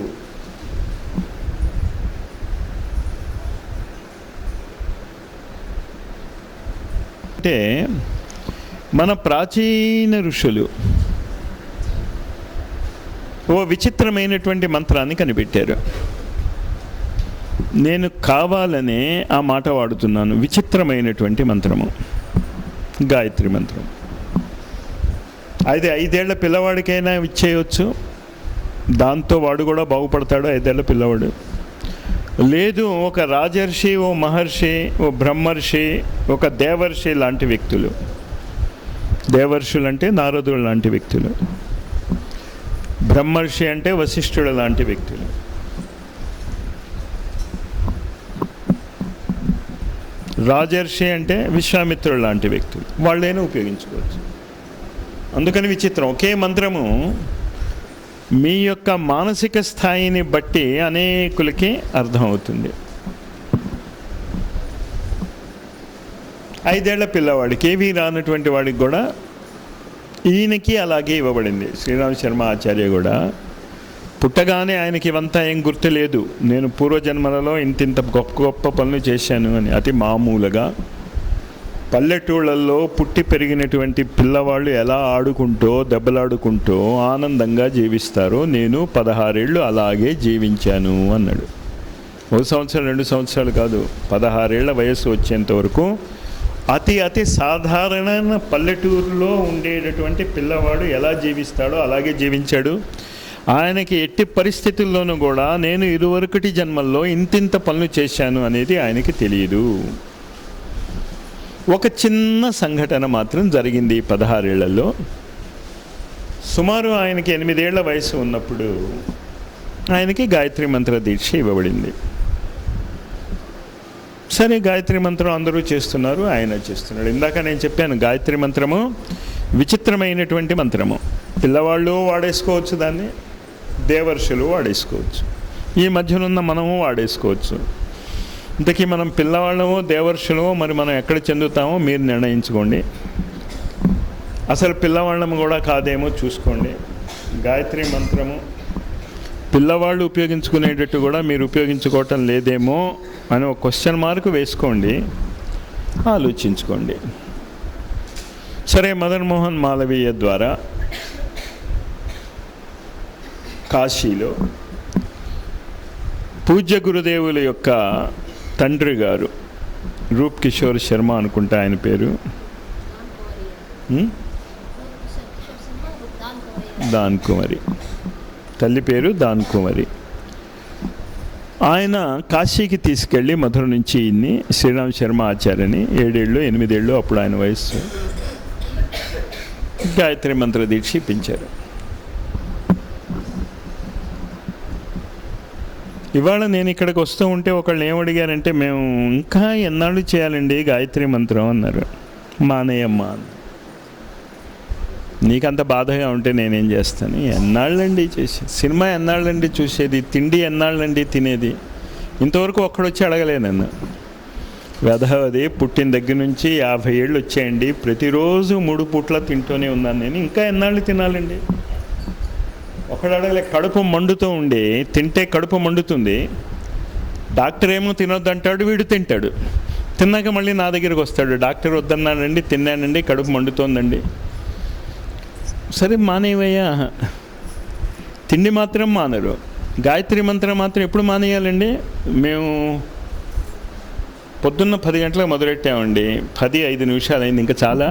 Speaker 1: అంటే మన ప్రాచీన ఋషులు ఓ విచిత్రమైనటువంటి మంత్రాన్ని కనిపెట్టారు. నేను కావాలనే ఆ మాట వాడుతున్నాను. విచిత్రమైనటువంటి మంత్రము గాయత్రి మంత్రం. అది 5 ఏళ్ల పిల్లవాడికైనా ఇచ్చేయచ్చు, దాంతో వాడు కూడా బాగుపడతాడు. 5 ఏళ్ల పిల్లవాడు లేదు, ఒక రాజర్షి, ఓ మహర్షి, ఓ బ్రహ్మర్షి, ఒక దేవర్షి లాంటి వ్యక్తులు. దేవర్షులు అంటే నారదుడు లాంటి వ్యక్తులు, బ్రహ్మర్షి అంటే వశిష్ఠుడు లాంటి వ్యక్తులు, రాజర్షి అంటే విశ్వామిత్రుడు లాంటి వ్యక్తులు. వాళ్ళైనా ఉపయోగించుకోవచ్చు. అందుకని విచిత్రం. ఒకే మంత్రము మీ యొక్క మానసిక స్థాయిని బట్టి అనేకులకి అర్థమవుతుంది. 5 ఏళ్ల పిల్లవాడికి, ఏవి రానటువంటి వాడికి కూడా ఈయనకి అలాగే ఇవ్వబడింది. శ్రీరామ శర్మ ఆచార్య కూడా పుట్టగానే ఆయనకి ఇవంతా ఏం గుర్తు లేదు. నేను పూర్వజన్మలలో ఇంతింత గొప్ప గొప్ప పనులు చేశాను అని. అతి మామూలుగా పల్లెటూళ్ళల్లో పుట్టి పెరిగినటువంటి పిల్లవాళ్ళు ఎలా ఆడుకుంటూ దెబ్బలాడుకుంటూ ఆనందంగా జీవిస్తారో నేను 16 ఏళ్ళు అలాగే జీవించాను అన్నాడు. 1 సంవత్సరం 2 సంవత్సరాలు కాదు, 16 ఏళ్ల వయస్సు వచ్చేంత వరకు అతి సాధారణ పల్లెటూరులో ఉండేటటువంటి పిల్లవాడు ఎలా జీవిస్తాడో అలాగే జీవించాడు. ఆయనకి ఎట్టి పరిస్థితుల్లోనూ కూడా నేను 21 జన్మల్లో ఇంతింత పనులు చేశాను అనేది ఆయనకి తెలియదు. ఒక చిన్న సంఘటన మాత్రం జరిగింది 16 ఏళ్లలో. సుమారు ఆయనకి 8 ఏళ్ల వయసు ఉన్నప్పుడు ఆయనకి గాయత్రి మంత్ర దీక్ష ఇవ్వబడింది. సరే, గాయత్రి మంత్రం అందరూ చేస్తున్నారు, ఆయన చేస్తున్నాడు. ఇందాక నేను చెప్పాను, గాయత్రి మంత్రము విచిత్రమైనటువంటి మంత్రము. పిల్లవాళ్ళు వాడేసుకోవచ్చు, దాన్ని దేవర్షులు వాడేసుకోవచ్చు, ఈ మధ్యనున్న మనము వాడేసుకోవచ్చు. ఇంతకీ మనం పిల్లవాళ్ళమో దేవర్షులమో మరి మనం ఎక్కడ చెందుతామో మీరు నిర్ణయించుకోండి. అసలు పిల్లవాళ్ళము కూడా కాదేమో చూసుకోండి. గాయత్రి మంత్రము పిల్లవాళ్ళు ఉపయోగించుకునేటట్టు కూడా మీరు ఉపయోగించుకోవటం లేదేమో అని ఒక క్వశ్చన్ మార్క్ వేసుకోండి, ఆలోచించుకోండి. సరే, మదన్ మోహన్ మాలవీయ ద్వారా కాశీలో పూజ్య గురుదేవుల యొక్క తండ్రి గారు, రూప్ కిషోర్ శర్మ అనుకుంటా ఆయన పేరు, దాన్ కుమారి, తల్లి పేరు దాన్ కుమారి. ఆయన కాశీకి తీసుకెళ్ళి మధుర నుంచి ఇన్ని శ్రీరామ్ శర్మ ఆచార్యని 7 ఏళ్ళు 8 ఏళ్ళు అప్పుడు ఆయన వయస్సు, గాయత్రి మంత్ర దీక్ష ఇప్పించారు. ఇవాళ నేను ఇక్కడికి వస్తూ ఉంటే ఒకళ్ళు ఏమడిగారంటే, మేము ఇంకా ఎన్నాళ్ళు చేయాలండి గాయత్రి మంత్రం అన్నారు. మానేయమ్మ, నీకంత బాధగా ఉంటే నేనేం చేస్తాను, ఎన్నాళ్ళండి చేసి, సినిమా ఎన్నాళ్ళండి చూసేది, తిండి ఎన్నాళ్ళండి తినేది, ఇంతవరకు ఒక్కడొచ్చి అడగలే నన్ను. వెధవది పుట్టిన దగ్గర నుంచి 50 ఏళ్ళు వచ్చాయండి, ప్రతిరోజు 3 పూట్ల తింటూనే ఉన్నాను నేను, ఇంకా ఎన్నాళ్ళు తినాలండి. ఒకడు అడగలే. కడుపు మండుతూ ఉండి, తింటే కడుపు మండుతుంది, డాక్టర్ ఏమో తినొద్దంటాడు, వీడు తింటాడు. తిన్నాక మళ్ళీ నా దగ్గరికి వస్తాడు, డాక్టర్ వద్దన్నానండి, తిన్నానండి, కడుపు మండుతోందండి. సరే మానేవయ్యా, తిండి మాత్రం మానరు, గాయత్రి మంత్రం మాత్రం ఎప్పుడు మానేయాలండి? మేము పొద్దున్న 10 గంటలకు మొదలెట్టామండి, 10:05 నిమిషాలు అయింది, ఇంకా చాలా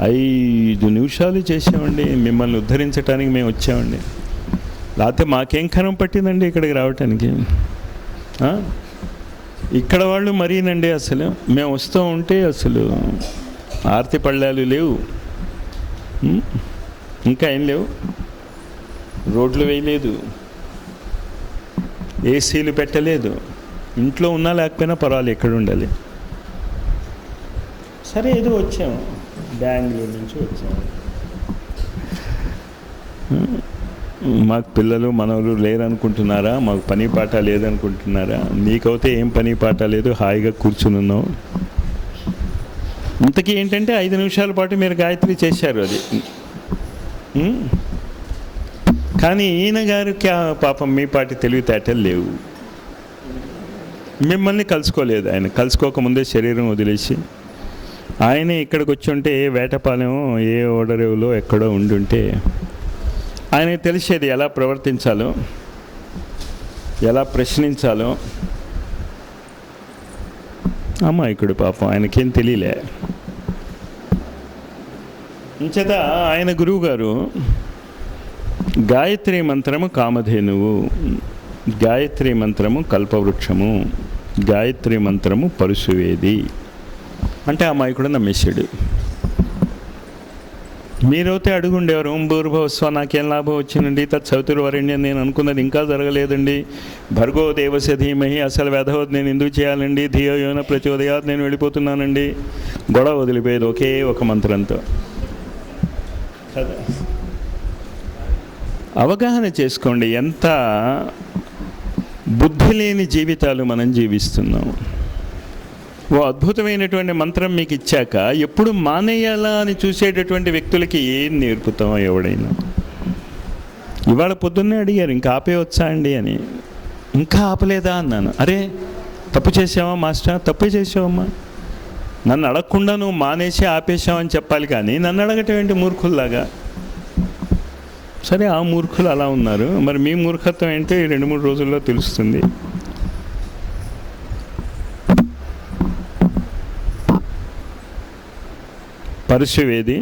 Speaker 1: 5 నిమిషాలు చేసామండి, మిమ్మల్ని ఉద్ధరించడానికి మేము వచ్చామండి. లేకపోతే మాకేం కరం పట్టిందండి ఇక్కడికి రావటానికి. ఇక్కడ వాళ్ళు మరీనండి, అసలు మేము వస్తూ ఉంటే అసలు ఆర్తి పళ్ళాలు లేవు, ఇంకా ఏం లేవు, రోడ్లు వేయలేదు, ఏసీలు పెట్టలేదు, ఇంట్లో ఉన్నా లేకపోయినా పర్వాలేదు, ఎక్కడ ఉండాలి. సరే ఏదో వచ్చాము, బెంగళూరు నుంచి వచ్చాము. మాకు పిల్లలు మనవలు లేరనుకుంటున్నారా? మాకు పని పాట లేదనుకుంటున్నారా? మీకైతే ఏం పని పాట లేదు, హాయిగా కూర్చుని ఉన్నాం. ఇంతకీ ఏంటంటే 5 నిమిషాల పాటు మీరు గాయత్రి చేశారు, అది. కానీ ఈయన గారికి పాపం మీ పాటి తెలివితేటలు లేవు, మిమ్మల్ని కలుసుకోలేదు. ఆయన కలుసుకోకముందే శరీరం వదిలేసి ఆయనే ఇక్కడికి వచ్చి ఉంటే, ఏ వేటపాలెం ఏ ఓడరేవులో ఎక్కడో ఉండుంటే ఆయనకి తెలిసేది ఎలా ప్రవర్తించాలో, ఎలా ప్రశ్నించాలో. అమాయకుడు పాపం, ఆయనకేం తెలియలే. ఇంచేత ఆయన గురువు గారు గాయత్రి మంత్రము కామధేనువు, గాయత్రి మంత్రము కల్పవృక్షము, గాయత్రి మంత్రము పరుశువేది అంటే అమాయకుడు నమ్మేశాడు. మీరైతే అడుగుండేవారు, ఓం భూర్భువస్వ నాకేం లాభం వచ్చిందండి, తత్సవితుర్వరేణ్యం నేను అనుకున్నది ఇంకా జరగలేదండి, భర్గో దేవస్య ధీమహి అసలు వెధవద్ నేను ఎందుకు చేయాలండి, ధియో యోన ప్రచోదయాత్ నేను వెళ్ళిపోతున్నానండి. గొడవ వదిలిపోయేది ఒకే ఒక మంత్రంతో. అవగాహన చేసుకోండి, ఎంత బుద్ధి లేని జీవితాలు మనం జీవిస్తున్నాం. ఓ అద్భుతమైనటువంటి మంత్రం మీకు ఇచ్చాక ఎప్పుడు మానేయాలా అని చూసేటటువంటి వ్యక్తులకి ఏం నేర్పుతాం ఎవడైనా? ఇవాళ పొద్దున్నే అడిగారు, ఇంకా ఆపేయవచ్చా అండి అని. ఇంకా ఆపలేదా అన్నాను. అరే తప్పు చేసావా మాస్టర్? తప్పు చేసావమ్మా. నన్ను అడగకుండా నువ్వు మానేసి ఆపేసావని చెప్పాలి, కానీ నన్ను అడగటం ఏంటి మూర్ఖుల్లాగా? సరే, ఆ మూర్ఖులు అలా ఉన్నారు, మరి మీ మూర్ఖత్వం ఏంటో ఈ 2-3 రోజుల్లో తెలుస్తుంది. పరుశువేది,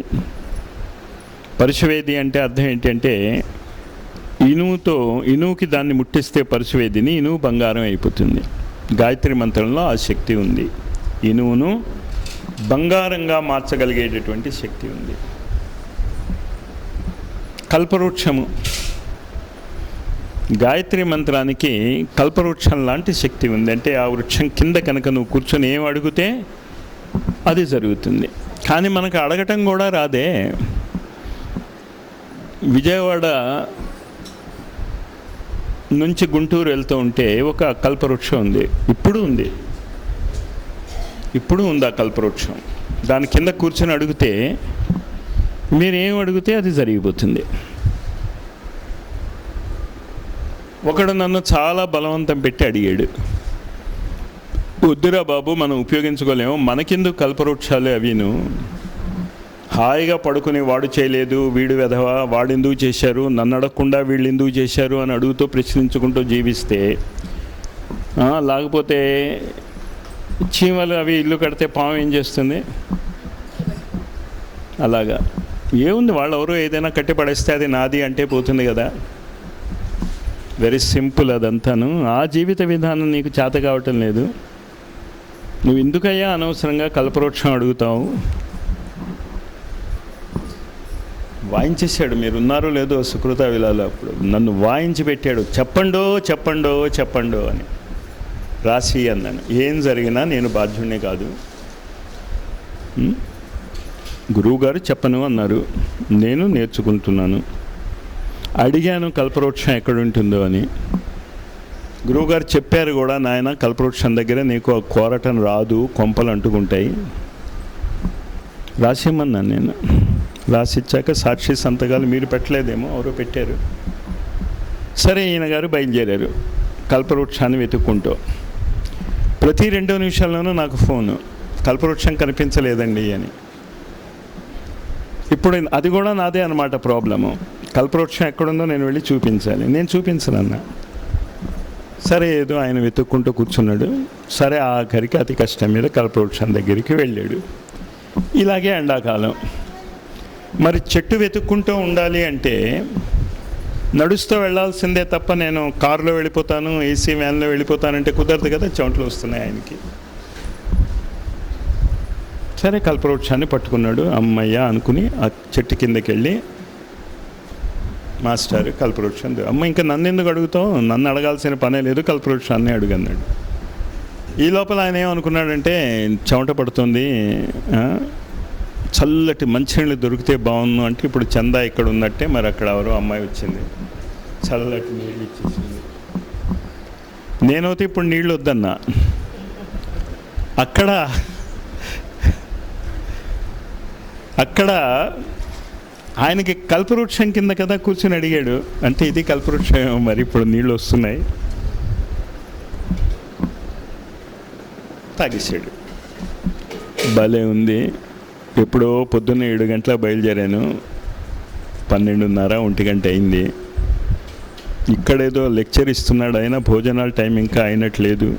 Speaker 1: పరుశువేది అంటే అర్థం ఏంటంటే, ఇనువుకి దాన్ని ముట్టిస్తే పరుశువేదిని, ఇనువు బంగారం అయిపోతుంది. గాయత్రి మంత్రంలో ఆ శక్తి ఉంది, ఇనువును బంగారంగా మార్చగలిగేటటువంటి శక్తి ఉంది. కల్పవృక్షము, గాయత్రి మంత్రానికి కల్పవృక్షం లాంటి శక్తి ఉంది. అంటే ఆ వృక్షం కింద కనుక నువ్వు కూర్చొని ఏం అడిగితే అది జరుగుతుంది. కానీ మనకు అడగటం కూడా రాదే. విజయవాడ నుంచి గుంటూరు వెళ్తూ ఉంటే ఒక కల్పవృక్షం ఉంది, ఇప్పుడు ఉంది ఆ కల్పవృక్షం. దాని కింద కూర్చొని అడిగితే మీరేం అడిగితే అది జరిగిపోతుంది. ఒకడు నన్ను చాలా బలవంతం పెట్టి అడిగాడు, వద్దురా బాబు మనం ఉపయోగించుకోలేము, మనకెందుకు కల్పవృక్షాలు అవిను, హాయిగా పడుకుని వాడు చేయలేదు, వీడు వెధవా, వాడు ఎందుకు చేశారు, నన్ను అడగకుండా వీళ్ళు ఎందుకు చేశారు అని అడుగుతూ ప్రశ్నించుకుంటూ జీవిస్తే, లేకపోతే చీమలు అవి ఇల్లు కడితే పాము ఏం చేస్తుంది, అలాగా ఏముంది, వాళ్ళు ఎవరో ఏదైనా కట్టి పడేస్తే అది నాది అంటే పోతుంది కదా. వెరీ సింపుల్ అదంతాను. ఆ జీవిత విధానం నీకు చేత కావటం లేదు. నువ్వు ఎందుకయ్యా అనవసరంగా కల్పవృక్షం అడుగుతావు? వాయించేశాడు, మీరున్నారో లేదో సుకృత విలాలో అప్పుడు నన్ను వాయించి పెట్టాడు, చెప్పండో అని రాసి అన్నాను. ఏం జరిగినా నేను బాధ్యుడినే కాదు, గురువుగారు చెప్పను అన్నారు, నేను నేర్చుకుంటున్నాను. అడిగాను కల్పవృక్షం ఎక్కడుంటుందో అని, గురువుగారు చెప్పారు కూడా, నాయన కల్పవృక్షం దగ్గర నీకు కోరటం రాదు, కొంపలు అంటుకుంటాయి, రాసిమ్మన్నాను. నేను రాసిచ్చాక సాక్షి సంతకాలు మీరు పెట్టలేదేమో, ఎవరో పెట్టారు. సరే ఈయన గారు బయలుదేరారు కల్పవృక్షాన్ని వెతుక్కుంటూ. ప్రతి 2 నిమిషాల్లోనూ నాకు ఫోను, కల్పవృక్షం కనిపించలేదండి అని. ఇప్పుడు అది కూడా నాదే అన్నమాట ప్రాబ్లము. కల్పవృక్షం ఎక్కడుందో నేను వెళ్ళి చూపించాలి, నేను చూపించనన్నా. సరే ఏదో ఆయన వెతుక్కుంటూ కూర్చున్నాడు. సరే ఆఖరికి అతి కష్టం మీద కల్పవృక్షం దగ్గరికి వెళ్ళాడు. ఇలాగే ఎండాకాలం మరి చెట్టు వెతుక్కుంటూ ఉండాలి అంటే నడుస్తూ వెళ్ళాల్సిందే తప్ప నేను కారులో వెళ్ళిపోతాను, ఏసీ వ్యాన్లో వెళ్ళిపోతానంటే కుదరదు కదా, చెమటలు వస్తున్నాయి ఆయనకి. సరే కల్పవృక్షాన్ని పట్టుకున్నాడు. అమ్మయ్య అనుకుని ఆ చెట్టు కిందకి వెళ్ళి, మాస్టర్ కల్పవృక్షం, అమ్మ ఇంకా నన్ను ఎందుకు అడుగుతావు, నన్ను అడగాల్సిన పనే లేదు, కల్పవృక్షాన్ని అడుగన్నాడు. ఈ లోపల ఆయన ఏమనుకున్నాడంటే, చెమట పడుతుంది, చల్లటి మంచినీళ్ళు దొరికితే బాగుండు అంటే, ఇప్పుడు చందా ఇక్కడ ఉన్నట్టే మరి అక్కడ ఎవరో అమ్మాయి వచ్చింది, చల్లటి నీళ్ళు ఇచ్చేసింది. నేనైతే ఇప్పుడు నీళ్ళు వద్దన్నా. అక్కడ ఆయనకి కల్పవృక్షం కింద కదా కూర్చొని అడిగాడు, అంటే ఇది కల్పవృక్షం, మరి ఇప్పుడు నీళ్ళు వస్తున్నాయి, తాగేసాడు. భలే ఉంది. ఎప్పుడో పొద్దున్న 7 గంటలకు బయలుదేరాను, 12:30 1 గంట అయింది. ఇక్కడేదో లెక్చర్ ఇస్తున్నాడు ఆయన, భోజనాల టైం ఇంకా అయినట్లేదు,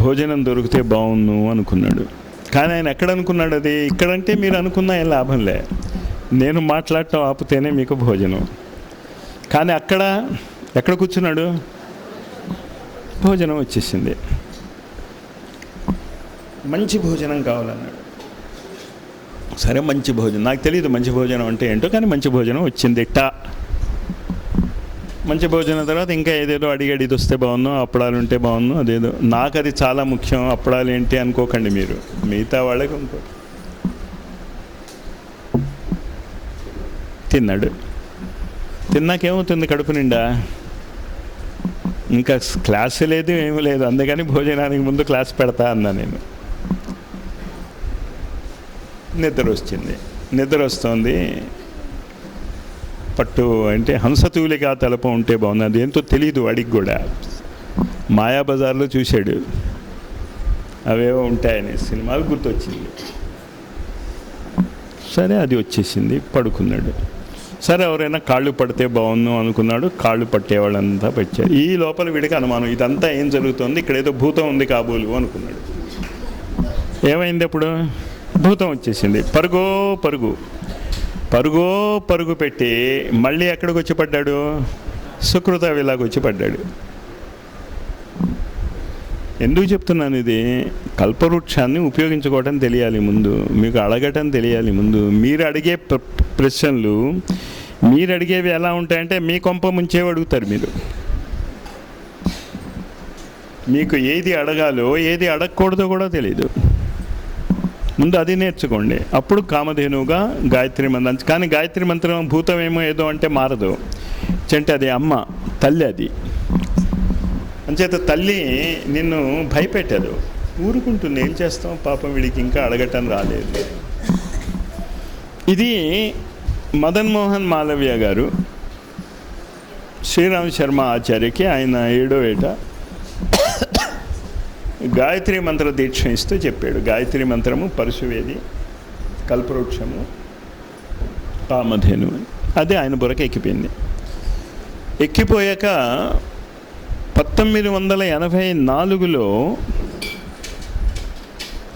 Speaker 1: భోజనం దొరికితే బాగుండు అనుకున్నాడు. కానీ ఆయన ఎక్కడ అనుకున్నాడు అది? ఇక్కడంటే మీరు అనుకున్నా ఏం లాభంలే, నేను మాట్లాడటం ఆపితేనే మీకు భోజనం. కానీ ఎక్కడ కూర్చున్నాడు, భోజనం వచ్చేసింది, మంచి భోజనం కావాలన్నాడు. సరే మంచి భోజనం, నాకు తెలియదు మంచి భోజనం అంటే ఏంటో, కానీ మంచి భోజనం వచ్చింది. మంచి భోజనం తర్వాత ఇంకా ఏదేదో అడిగాడు, ఇది వస్తే బాగుండు, అప్పడాలు ఉంటే బాగుండు, అదేదో. నాకు అది చాలా ముఖ్యం, అప్పడాలు ఏంటి అనుకోకండి మీరు, మిగతా వాళ్ళకి ఇంకో. తిన్నాడు. తిన్నాకేమవుతుంది కడుపు నిండా, ఇంకా క్లాస్ లేదు ఏమీ లేదు, అందుకని భోజనానికి ముందు క్లాస్ పెడతా అన్నా నేను. నిద్ర వస్తుంది. పట్టు అంటే హంసతూలిగా తలప ఉంటే బాగుంది, అది ఏంటో తెలీదు వాడికి కూడా. మాయాబజార్లో చూశాడు, అవేవో ఉంటాయని సినిమాలు గుర్తొచ్చింది. సరే అది వచ్చేసింది, పడుకున్నాడు. సరే ఎవరైనా కాళ్ళు పడితే బాగుండు అనుకున్నాడు, కాళ్ళు పట్టేవాళ్ళంతా పెట్టారు. ఈ లోపల వీడికి అనుమానం, ఇదంతా ఏం జరుగుతుంది, ఇక్కడ ఏదో భూతం ఉంది కాబోలు అనుకున్నాడు. ఏమైంది అప్పుడు? భూతం వచ్చేసింది. పరుగు పెట్టి మళ్ళీ ఎక్కడికి వచ్చి పడ్డాడు? సుకృత విలాకి వచ్చి పడ్డాడు. ఎందుకు చెప్తున్నాను ఇది? కల్పవృక్షాన్ని ఉపయోగించుకోవటం తెలియాలి ముందు, మీకు అడగటం తెలియాలి ముందు. మీరు అడిగే ప్రశ్నలు మీరు అడిగేవి ఎలా ఉంటాయంటే మీ కొంప ముంచేవి అడుగుతారు మీరు. మీకు ఏది అడగాలో ఏది అడగకూడదో కూడా తెలీదు. ముందు అది నేర్చుకోండి, అప్పుడు కామధేనువుగా గాయత్రి మంత్రం. కానీ గాయత్రి మంత్రం భూతమేమో ఏదో అంటే మారదు. అంటే అది అమ్మ, తల్లి. అది అంచేత తల్లి నిన్ను భయపెట్టదు, ఊరుకుంటుంది. ఏం చేస్తాం పాపం, వీడికి ఇంకా అడగటం రాలేదు. ఇది మదన్ మోహన్ మాలవ్య గారు శ్రీరామ్ శర్మ ఆచార్యకి ఆయన 7వ ఏట గాయత్రి మంత్ర దీక్ష ఇస్తూ చెప్పాడు. గాయత్రి మంత్రము పరశువేది, కల్పవృక్షము, కామధేను. అదే ఆయన బుర్రకి ఎక్కిపోయింది. ఎక్కిపోయాక 1984లో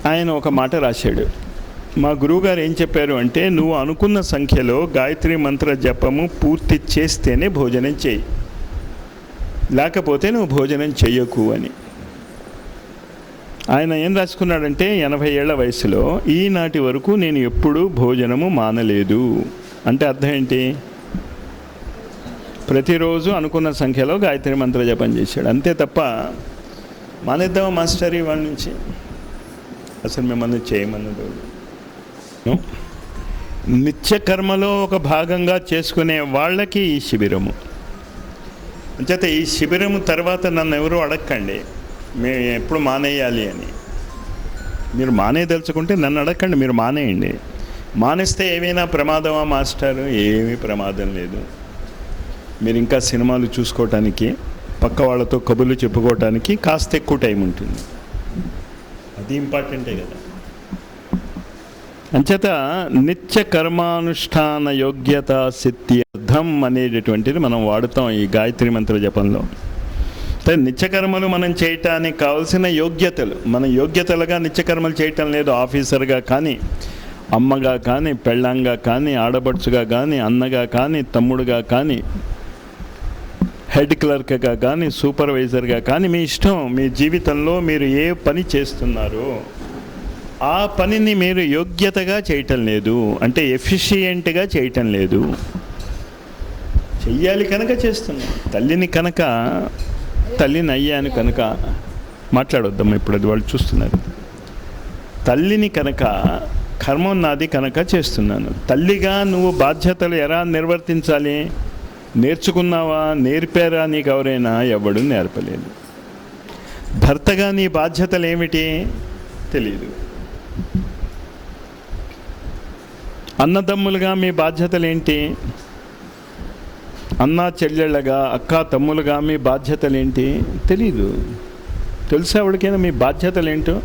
Speaker 1: ఆయన ఒక మాట రాశాడు. మా గురువుగారు ఏం చెప్పారు అంటే, నువ్వు అనుకున్న సంఖ్యలో గాయత్రి మంత్ర జపము పూర్తి చేస్తేనే భోజనం చేయి, లేకపోతే నువ్వు భోజనం చెయ్యకు అని. ఆయన ఏం రాసుకున్నాడంటే, 80 ఏళ్ల వయసులో ఈనాటి వరకు నేను ఎప్పుడూ భోజనము మానలేదు. అంటే అర్థం ఏంటి? ప్రతిరోజు అనుకున్న సంఖ్యలో గాయత్రి మంత్ర జపం చేశాడు, అంతే తప్ప మానేద్దామా మాస్టర్ ఇవాళ నుంచి, అసలు మిమ్మల్ని చేయమన్నది. నిత్యకర్మలో ఒక భాగంగా చేసుకునే వాళ్ళకి ఈ శిబిరము. అంచేత ఈ శిబిరము తర్వాత నన్ను ఎవరు అడగకండి మేము ఎప్పుడు మానేయాలి అని. మీరు మానేదలుచుకుంటే నన్ను అడగండి, మీరు మానేయండి. మానేస్తే ఏమైనా ప్రమాదమా మాస్టర్? ఏమీ ప్రమాదం లేదు. మీరు ఇంకా సినిమాలు చూసుకోవటానికి, పక్క వాళ్ళతో కబుర్లు చెప్పుకోవటానికి కాస్త ఎక్కువ టైం ఉంటుంది. అది ఇంపార్టెంటే కదా. అంచేత నిత్య కర్మానుష్ఠాన యోగ్యత సిద్ధ్యర్థం అనేటటువంటిది మనం వాడుతాం ఈ గాయత్రి మంత్ర జపంలో. నిత్యకర్మలు మనం చేయటానికి కావాల్సిన యోగ్యతలు, మన యోగ్యతలుగా నిత్యకర్మలు చేయటం లేదు. ఆఫీసర్గా కానీ, అమ్మగా కానీ, పెళ్ళంగా కానీ, ఆడబడుచుగా కానీ, అన్నగా కానీ, తమ్ముడుగా కానీ, హెడ్ క్లర్క్గా కానీ, సూపర్వైజర్గా కానీ, మీ ఇష్టం. మీ జీవితంలో మీరు ఏ పని చేస్తున్నారో ఆ పనిని మీరు యోగ్యతగా చేయటం లేదు, అంటే ఎఫిషియెంట్గా చేయటం లేదు. చెయ్యాలి కనుక చేస్తున్నాం. తల్లిని అయ్యాను కనుక మాట్లాడొద్దాం ఇప్పుడు, అది వాళ్ళు చూస్తున్నారు. తల్లిని కనుక కర్మం నాది కనుక చేస్తున్నాను. తల్లిగా నువ్వు బాధ్యతలు ఎలా నిర్వర్తించాలి నేర్చుకున్నావా? నేర్పారా నీకు ఎవరైనా? ఎవడు నేర్పలేదు. భర్తగా నీ బాధ్యతలు ఏమిటి తెలీదు. అన్నదమ్ములుగా మీ బాధ్యతలు ఏంటి? అన్నా చెల్లెళ్ళగా, అక్క తమ్ములుగా మీ బాధ్యతలు ఏంటి తెలీదు. తెలుసా ఎవరికైనా మీ బాధ్యతలు ఏంటో?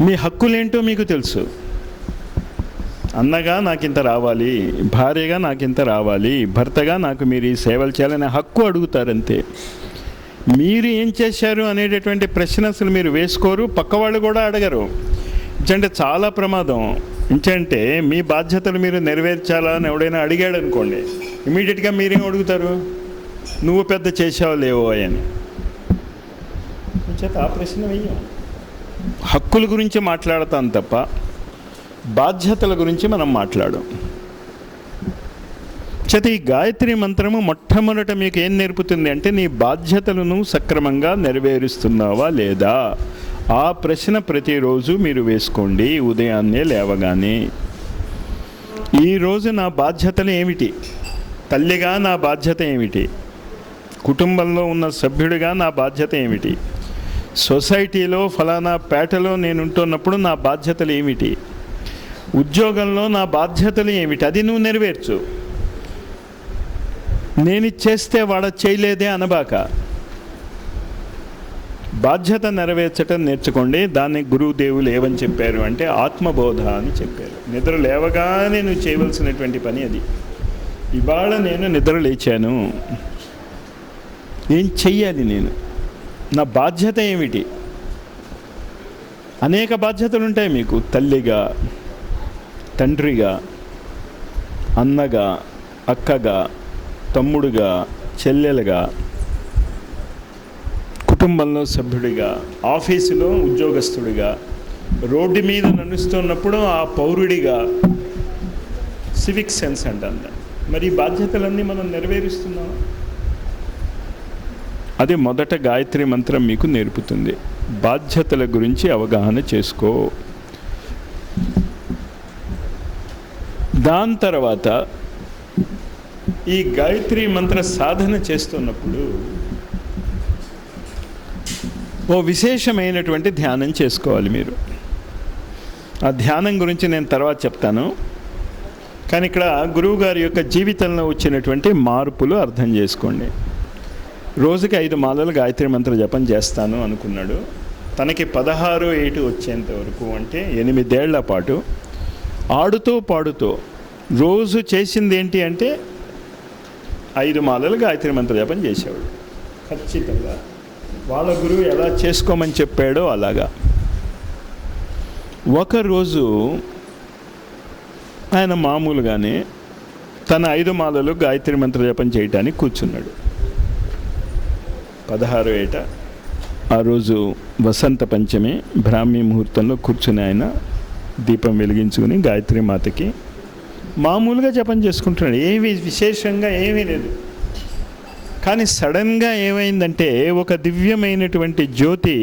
Speaker 1: మీ హక్కులేంటో మీకు తెలుసు. అన్నగా నాకింత రావాలి, భార్యగా నాకింత రావాలి, భర్తగా నాకు మీరు ఈ సేవలు చేయాలనే హక్కు అడుగుతారంతే. మీరు ఏం చేశారు అనేటటువంటి ప్రశ్న అసలు మీరు వేసుకోరు, పక్కవాళ్ళు కూడా అడగరు. అంటే చాలా ప్రమాదం. ఇంకంటే మీ బాధ్యతలు మీరు నెరవేర్చాలా అని ఎవడైనా అడిగాడు అనుకోండి, ఇమీడియట్గా మీరేం అడుగుతారు? నువ్వు పెద్ద చేసావో లేవో అని. చేత ఆ ప్రశ్న వెయ్యం. హక్కుల గురించి మాట్లాడతాం తప్ప బాధ్యతల గురించి మనం మాట్లాడం. చేత ఈ గాయత్రి మంత్రము మొట్టమొదట మీకు ఏం నేర్పుతుంది అంటే, నీ బాధ్యతలను సక్రమంగా నెరవేరుస్తున్నావా లేదా? ఆ ప్రశ్న ప్రతిరోజు మీరు వేసుకోండి ఉదయాన్నే లేవగానే. ఈరోజు నా బాధ్యతలు ఏమిటి? తల్లిగా నా బాధ్యత ఏమిటి? కుటుంబంలో ఉన్న సభ్యుడిగా నా బాధ్యత ఏమిటి? సొసైటీలో ఫలానా పేటలో నేను ఉంటున్నప్పుడు నా బాధ్యతలు ఏమిటి? ఉద్యోగంలో నా బాధ్యతలు ఏమిటి? అది నువ్వు నెరవేర్చు. నేను చేస్తే వాడ చేయలేదే అనబాక. బాధ్యత నెరవేర్చటం నేర్చుకోండి. దాన్ని గురుదేవులు ఏమని చెప్పారు అంటే ఆత్మబోధ అని చెప్పారు. నిద్ర లేవగానే నువ్వు చేయవలసినటువంటి పని అది. ఇవాళ నేను నిద్ర లేచాను, ఏం చెయ్యాలి నేను? నా బాధ్యత ఏమిటి? అనేక బాధ్యతలు ఉంటాయి మీకు. తల్లిగా, తండ్రిగా, అన్నగా, అక్కగా, తమ్ముడుగా, చెల్లెలుగా, కుటుంబంలో సభ్యుడిగా, ఆఫీసులో ఉద్యోగస్తుడిగా, రోడ్డు మీద నడుస్తున్నప్పుడు ఆ పౌరుడిగా, సివిక్ సెన్స్ అంటాం. మరి ఈ బాధ్యతలన్నీ మనం నెరవేరుస్తున్నాం. అది మొదట గాయత్రి మంత్రం మీకు నేర్పుతుంది. బాధ్యతల గురించి అవగాహన చేసుకో. దాని తర్వాత ఈ గాయత్రి మంత్ర సాధన చేస్తున్నప్పుడు ఓ విశేషమైనటువంటి ధ్యానం చేసుకోవాలి మీరు. ఆ ధ్యానం గురించి నేను తర్వాత చెప్తాను. కానీ ఇక్కడ గురువు గారి యొక్క జీవితంలో వచ్చినటువంటి మార్పులు అర్థం చేసుకోండి. రోజుకి 5 మాలలు గాయత్రి మంత్ర జపం చేస్తాను అనుకున్నాడు. తనకి 16 ఏటు వచ్చేంత వరకు, అంటే 8 ఏళ్ల పాటు ఆడుతూ పాడుతూ రోజు చేసింది ఏంటి అంటే 5 మాలలు గాయత్రి మంత్ర జపం చేసేవాడు ఖచ్చితంగా. వాళ్ళ గురువు ఎలా చేసుకోమని చెప్పాడో అలాగా. ఒకరోజు ఆయన మామూలుగానే తన 5 మాలలు గాయత్రి మంత్ర జపం చేయటానికి కూర్చున్నాడు. 16 ఏట ఆ రోజు వసంత పంచమి బ్రాహ్మీ ముహూర్తంలో కూర్చుని ఆయన దీపం వెలిగించుకుని గాయత్రి మాతకి మామూలుగా జపం చేసుకుంటున్నాడు. ఏమి విశేషంగా ఏమీ లేదు. కానీ సడన్గా ఏమైందంటే ఒక దివ్యమైనటువంటి జ్యోతి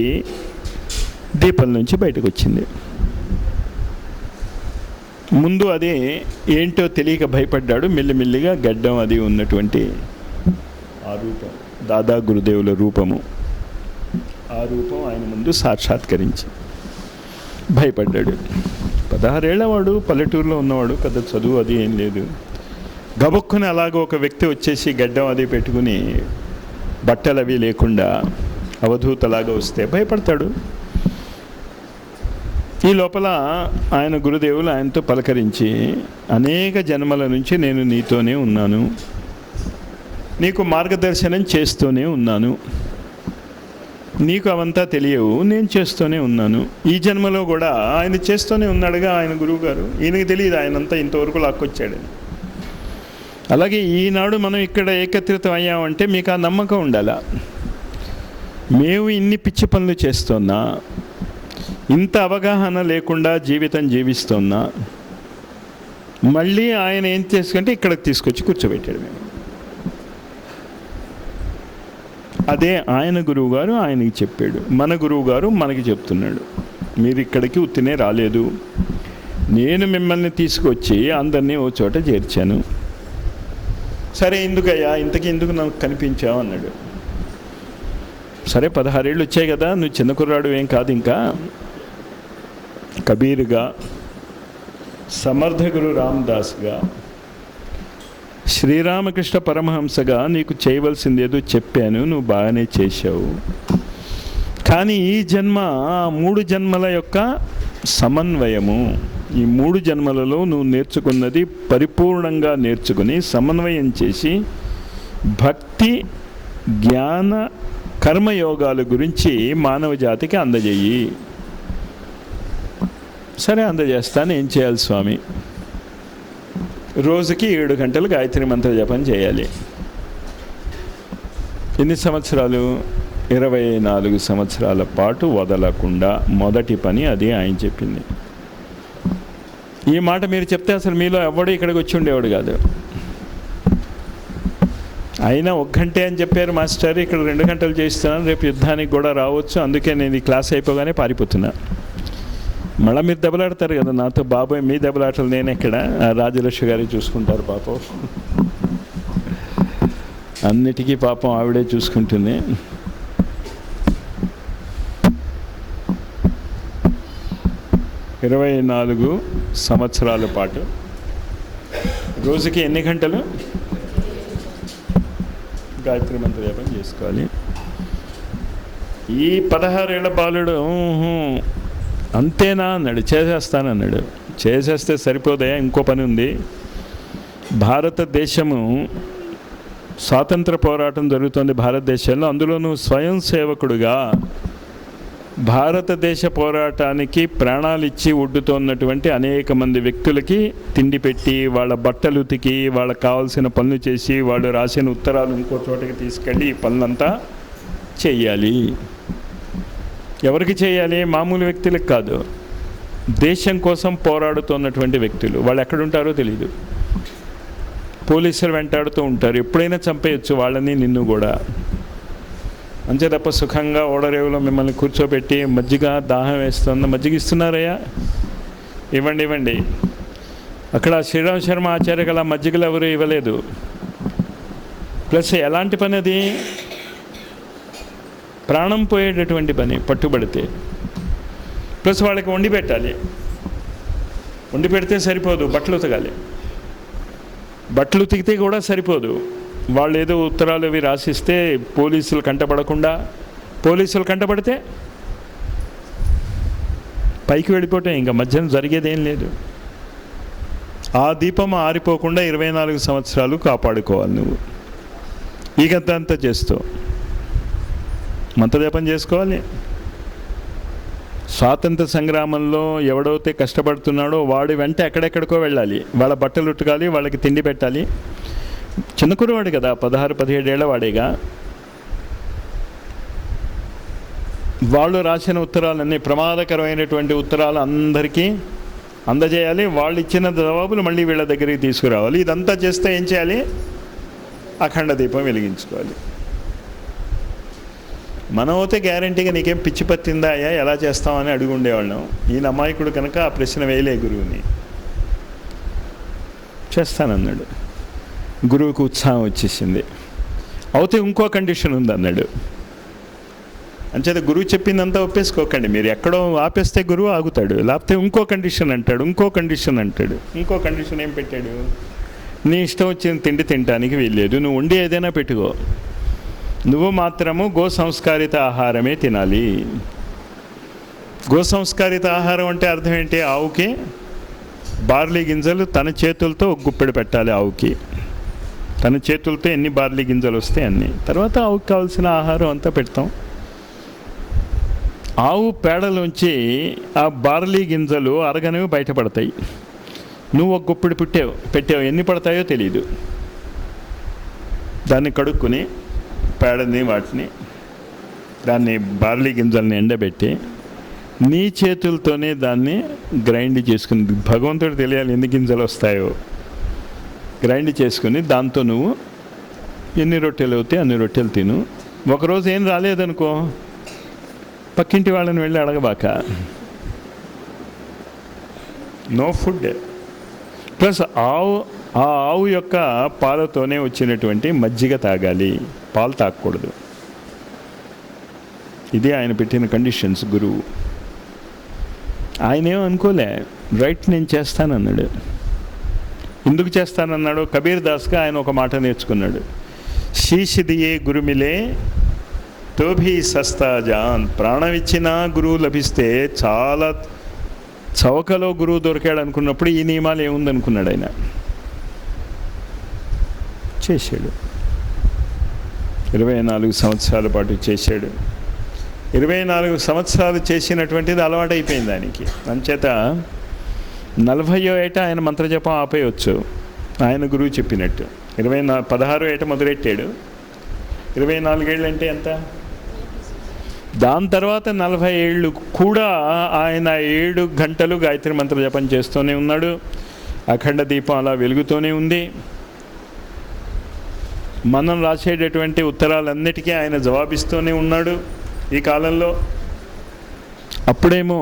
Speaker 1: దీపం నుంచి బయటకు వచ్చింది. ముందు అది ఏంటో తెలియక భయపడ్డాడు. మెల్లిమెల్లిగా గడ్డం అది ఉన్నటువంటి ఆ రూపం దాదా గురుదేవుల రూపము, ఆ రూపం ఆయన ముందు సాక్షాత్కరించి భయపడ్డాడు. 16 ఏళ్ల వాడు, పల్లెటూరులో ఉన్నవాడు, పెద్ద చదువు అది ఏం లేదు. గబుక్కుని అలాగ ఒక వ్యక్తి వచ్చేసి గడ్డం అది పెట్టుకుని బట్టలు అవి లేకుండా అవధూతలాగా వస్తే భయపడతాడు. ఈ లోపల ఆయన గురుదేవులు ఆయనతో పలకరించి, అనేక జన్మల నుంచి నేను నీతోనే ఉన్నాను, నీకు మార్గదర్శనం చేస్తూనే ఉన్నాను, నీకు అవంతా తెలియవు, నేను చేస్తూనే ఉన్నాను. ఈ జన్మలో కూడా ఆయన చేస్తూనే ఉన్నాడుగా ఆయన గురువు గారు. ఈయనకి తెలియదు ఆయనంతా ఇంతవరకు లాక్కొచ్చాడని. అలాగే ఈనాడు మనం ఇక్కడ ఏకత్రితం అయ్యామంటే మీకు ఆ నమ్మకం ఉండాలా. మేము ఇన్ని పిచ్చి పనులు చేస్తున్నా, ఇంత అవగాహన లేకుండా జీవితం జీవిస్తున్నా, మళ్ళీ ఆయన ఏం చేసుకుంటే ఇక్కడికి తీసుకొచ్చి కూర్చోబెట్టాడు. మేము అదే ఆయన గురువుగారు ఆయనకి చెప్పాడు, మన గురువుగారు మనకి చెప్తున్నాడు. మీరు ఇక్కడికి ఉత్తినే రాలేదు, నేను మిమ్మల్ని తీసుకొచ్చి అందరినీ ఓ చోట చేర్చాను. సరే ఎందుకయ్యా ఇంతకీ ఎందుకు నాకు కనిపించావు అన్నాడు. సరే 16 ఏళ్ళు వచ్చాయి కదా, నువ్వు చిన్న కుర్రాడు ఏం కాదు. ఇంకా కబీర్గా, సమర్థ గురు రామదాస్గా, శ్రీరామకృష్ణ పరమహంసగా నీకు చేయవలసింది ఏదో చెప్పాను, నువ్వు బాగానే చేశావు. కానీ ఈ జన్మ 3 జన్మల యొక్క సమన్వయము, ఈ 3 జన్మలలో నువ్వు నేర్చుకున్నది పరిపూర్ణంగా నేర్చుకుని సమన్వయం చేసి భక్తి, జ్ఞాన, కర్మయోగాల గురించి మానవ జాతికి అందజేయి. సరే అందజేస్తాను, ఏం చేయాలి స్వామి? రోజుకి 7 గంటలు గాయత్రి మంత్ర జపం చేయాలి. ఎన్ని సంవత్సరాలు? 24 సంవత్సరాల పాటు వదలకుండా. మొదటి పని అది ఆయన చెప్పింది. ఈ మాట మీరు చెప్తే అసలు మీలో ఎవడు ఇక్కడికి వచ్చి ఉండేవాడు కాదు. అయినా 1 గంటే అని చెప్పారు మాస్టర్, ఇక్కడ 2 గంటలు చేస్తున్నాను, రేపు యుద్ధానికి కూడా రావచ్చు, అందుకే నేను ఈ క్లాస్ అయిపోగానే పారిపోతున్నా. మళ్ళీ మీరు దెబ్బలాడతారు కదా నాతో. బాబాయ్ మీ దెబ్బలాటలు నేను ఎక్కడ, రాజలక్ష్మి గారు చూసుకుంటారు పాపం, అన్నిటికీ పాపం ఆవిడే చూసుకుంటుంది. ఇరవై 24 సంవత్సరాల పాటు రోజుకి ఎన్ని గంటలు గాయత్రి మంత్ర జపం చేసుకోవాలి. ఈ 16 ఏళ్ల బాలుడు అంతేనా అన్నాడు. చేసేస్తానన్నాడు. చేసేస్తే సరిపోదయా, ఇంకో పని ఉంది. భారతదేశము స్వాతంత్ర పోరాటం జరుగుతుంది భారతదేశంలో, అందులోనూ స్వయం సేవకుడుగా భారతదేశ పోరాటానికి ప్రాణాలు ఇచ్చి ఒడ్డుతోన్నటువంటి అనేక మంది వ్యక్తులకి తిండి పెట్టి, వాళ్ళ బట్టలు ఉతికి, వాళ్ళకి కావాల్సిన పనులు చేసి, వాళ్ళు రాసిన ఉత్తరాలు ఇంకో చోటకి తీసుకెళ్ళి ఈ పనులంతా చెయ్యాలి. ఎవరికి చేయాలి? మామూలు వ్యక్తులకు కాదు, దేశం కోసం పోరాడుతున్నటువంటి వ్యక్తులు. వాళ్ళు ఎక్కడుంటారో తెలియదు. పోలీసులు వెంటాడుతూ ఉంటారు, ఎప్పుడైనా చంపేయచ్చు వాళ్ళని నిన్ను కూడా. అంతే తప్ప సుఖంగా ఓడరేవులో మిమ్మల్ని కూర్చోబెట్టి మజ్జిగ దాహం వేస్తుంది, మజ్జిగ ఇస్తున్నారయ్యా, ఇవ్వండి ఇవ్వండి. అక్కడ శ్రీరామ్ శర్మ ఆచార్యకు అలా మజ్జిగలు ఎవరు ఇవ్వలేదు. ప్లస్ ఎలాంటి పని అది? ప్రాణం పోయేటటువంటి పని పట్టుబడితే. ప్లస్ వాళ్ళకి వండి పెట్టాలి. వండి పెడితే సరిపోదు, బట్టలు ఉతకాలి. బట్టలు ఉతికితే కూడా సరిపోదు. వాళ్ళు ఏదో ఉత్తరాలు అవి రాసిస్తే పోలీసులు కంటపడకుండా, పోలీసులు కంటపడితే పైకి వెళ్ళిపోతే ఇంకా మధ్యన జరిగేదేం లేదు. ఆ దీపం ఆరిపోకుండా 24 సంవత్సరాలు కాపాడుకోవాలి నువ్వు. ఈ గంతా చేస్తావు, మంత్రజపం చేసుకోవాలి. స్వాతంత్ర సంగ్రామంలో ఎవడైతే కష్టపడుతున్నాడో వాడి వెంట ఎక్కడెక్కడికో వెళ్ళాలి, వాళ్ళ బట్టలు ఉతకాలి, వాళ్ళకి తిండి పెట్టాలి. చిన్న కురవాడు కదా, 16-17 ఏళ్ల వాడేగా. వాళ్ళు రాసిన ఉత్తరాలన్నీ ప్రమాదకరమైనటువంటి ఉత్తరాలు అందరికీ అందజేయాలి. వాళ్ళు ఇచ్చిన జవాబులు మళ్ళీ వీళ్ళ దగ్గరికి తీసుకురావాలి. ఇదంతా చేస్తే ఏం చేయాలి? అఖండ దీపం వెలిగించుకోవాలి. మనం అయితే గ్యారంటీగా నీకేం పిచ్చి పట్టిందా అయ్యా, ఎలా చేస్తామని అడుగు ఉండేవాళ్ళం. ఈయన అమాయకుడు కనుక ఆ ప్రశ్న వేయలే గురువుని. చేస్తానన్నాడు. గురువుకు ఉత్సాహం వచ్చేసింది. అయితే ఇంకో కండిషన్ ఉంది అన్నాడు. అంచేత గురువు చెప్పిందంతా ఒప్పేసుకోకండి, మీరు ఎక్కడో ఆపేస్తే గురువు ఆగుతాడు, లేకపోతే ఇంకో కండిషన్ అంటాడు, ఇంకో కండిషన్ అంటాడు. ఇంకో కండిషన్ ఏం పెట్టాడు? నీ ఇష్టం వచ్చిన తిండి తినటానికి వీల్లేదు, నువ్వు వండి ఏదైనా పెట్టుకో, నువ్వు మాత్రము గో సంస్కారిత ఆహారమే తినాలి. గో సంస్కారిత ఆహారం అంటే అర్థం ఏంటి? ఆవుకి బార్లీ గింజలు తన చేతులతో ఒక గుప్పెడు పెట్టాలి. ఆవుకి తన చేతులతో ఎన్ని బార్లీ గింజలు వస్తే అన్ని, తర్వాత ఆవుకి కావాల్సిన ఆహారం అంతా పెడతాం. ఆవు పేడలోంచి ఆ బార్లీ గింజలు అరగనివి బయటపడతాయి. నువ్వు ఒక గుప్పెడు పెట్టావు, ఎన్ని పడతాయో తెలియదు. దాన్ని కడుక్కుని పేడని వాటిని దాన్ని బార్లీ గింజల్ని ఎండబెట్టి నీ చేతులతోనే దాన్ని గ్రైండ్ చేసుకుని, భగవంతుడు తెలియాలి ఎన్ని గింజలు వస్తాయో, గ్రైండ్ చేసుకుని దాంతో నువ్వు ఎన్ని రొట్టెలు అవుతాయి అన్ని రొట్టెలు తిను. ఒకరోజు ఏం రాలేదనుకో, పక్కింటి వాళ్ళని వెళ్ళి అడగబాక. No food. ప్లస్ ఆ ఆవు యొక్క పాలతోనే వచ్చినటువంటి మజ్జిగ తాగాలి, పాలు తాగకూడదు. ఇది ఆయన పెట్టిన కండిషన్స్ గురువు. ఆయనేం అనుకోలే, రైట్ నేను చేస్తానన్నాడు. ఎందుకు చేస్తానన్నాడు? కబీర్ దాస్గా ఆయన ఒక మాట నేర్చుకున్నాడు. శీష్ దియే గురుమిలే తోభీ సస్తా జాన్. ప్రాణం ఇచ్చినా గురువు లభిస్తే చాలా చౌకలో గురువు దొరికాడు అనుకున్నప్పుడు ఈ నియమాలు ఏముందనుకున్నాడు ఆయన. చేశాడు. 24 సంవత్సరాల పాటు చేశాడు. 24 సంవత్సరాలు చేసినటువంటిది అలవాటు అయిపోయింది ఆయనకి. అంచేత 40వ ఏట ఆయన మంత్రజపం ఆపేయవచ్చు, ఆయన గురువు చెప్పినట్టు. 16వ ఏట మొదలెట్టాడు. 24 ఏళ్ళు అంటే ఎంత? దాని తర్వాత 40 ఏళ్ళు కూడా ఆయన 7 గంటలు గాయత్రి మంత్ర జపం చేస్తూనే ఉన్నాడు. అఖండ దీపం అలా వెలుగుతూనే ఉంది. మనం రాసేటటువంటి ఉత్తరాలన్నిటికీ ఆయన జవాబిస్తూనే ఉన్నాడు ఈ కాలంలో. అప్పుడేమో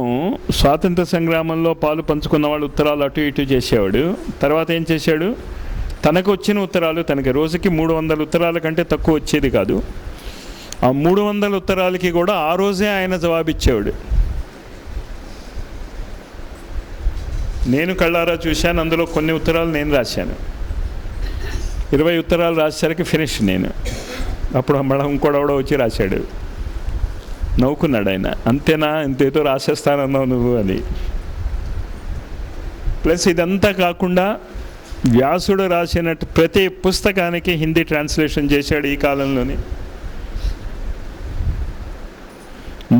Speaker 1: స్వాతంత్ర సంగ్రామంలో పాలు పంచుకున్న వాళ్ళు ఉత్తరాలు అటు ఇటు చేసేవాడు. తర్వాత ఏం చేశాడు? తనకు వచ్చిన ఉత్తరాలు, తనకి రోజుకి 300 ఉత్తరాల కంటే తక్కువ వచ్చేది కాదు. ఆ 300 ఉత్తరాలకి కూడా ఆ రోజే ఆయన జవాబిచ్చేవాడు. నేను కళ్ళారా చూశాను, అందులో కొన్ని ఉత్తరాలు నేను రాశాను. 20 ఉత్తరాలు రాసేసరికి ఫినిష్ నేను. అప్పుడు మళ్ళీ ఇంకోడెవడో వచ్చి రాశాడు. నవ్వుకున్నాడు ఆయన. అంతేనా, ఇంతేతో రాసేస్తానన్నావు నువ్వు అని. ప్లస్ ఇదంతా కాకుండా వ్యాసుడు రాసినట్టు ప్రతి పుస్తకానికి హిందీ ట్రాన్స్లేషన్ చేశాడు ఈ కాలంలోనే.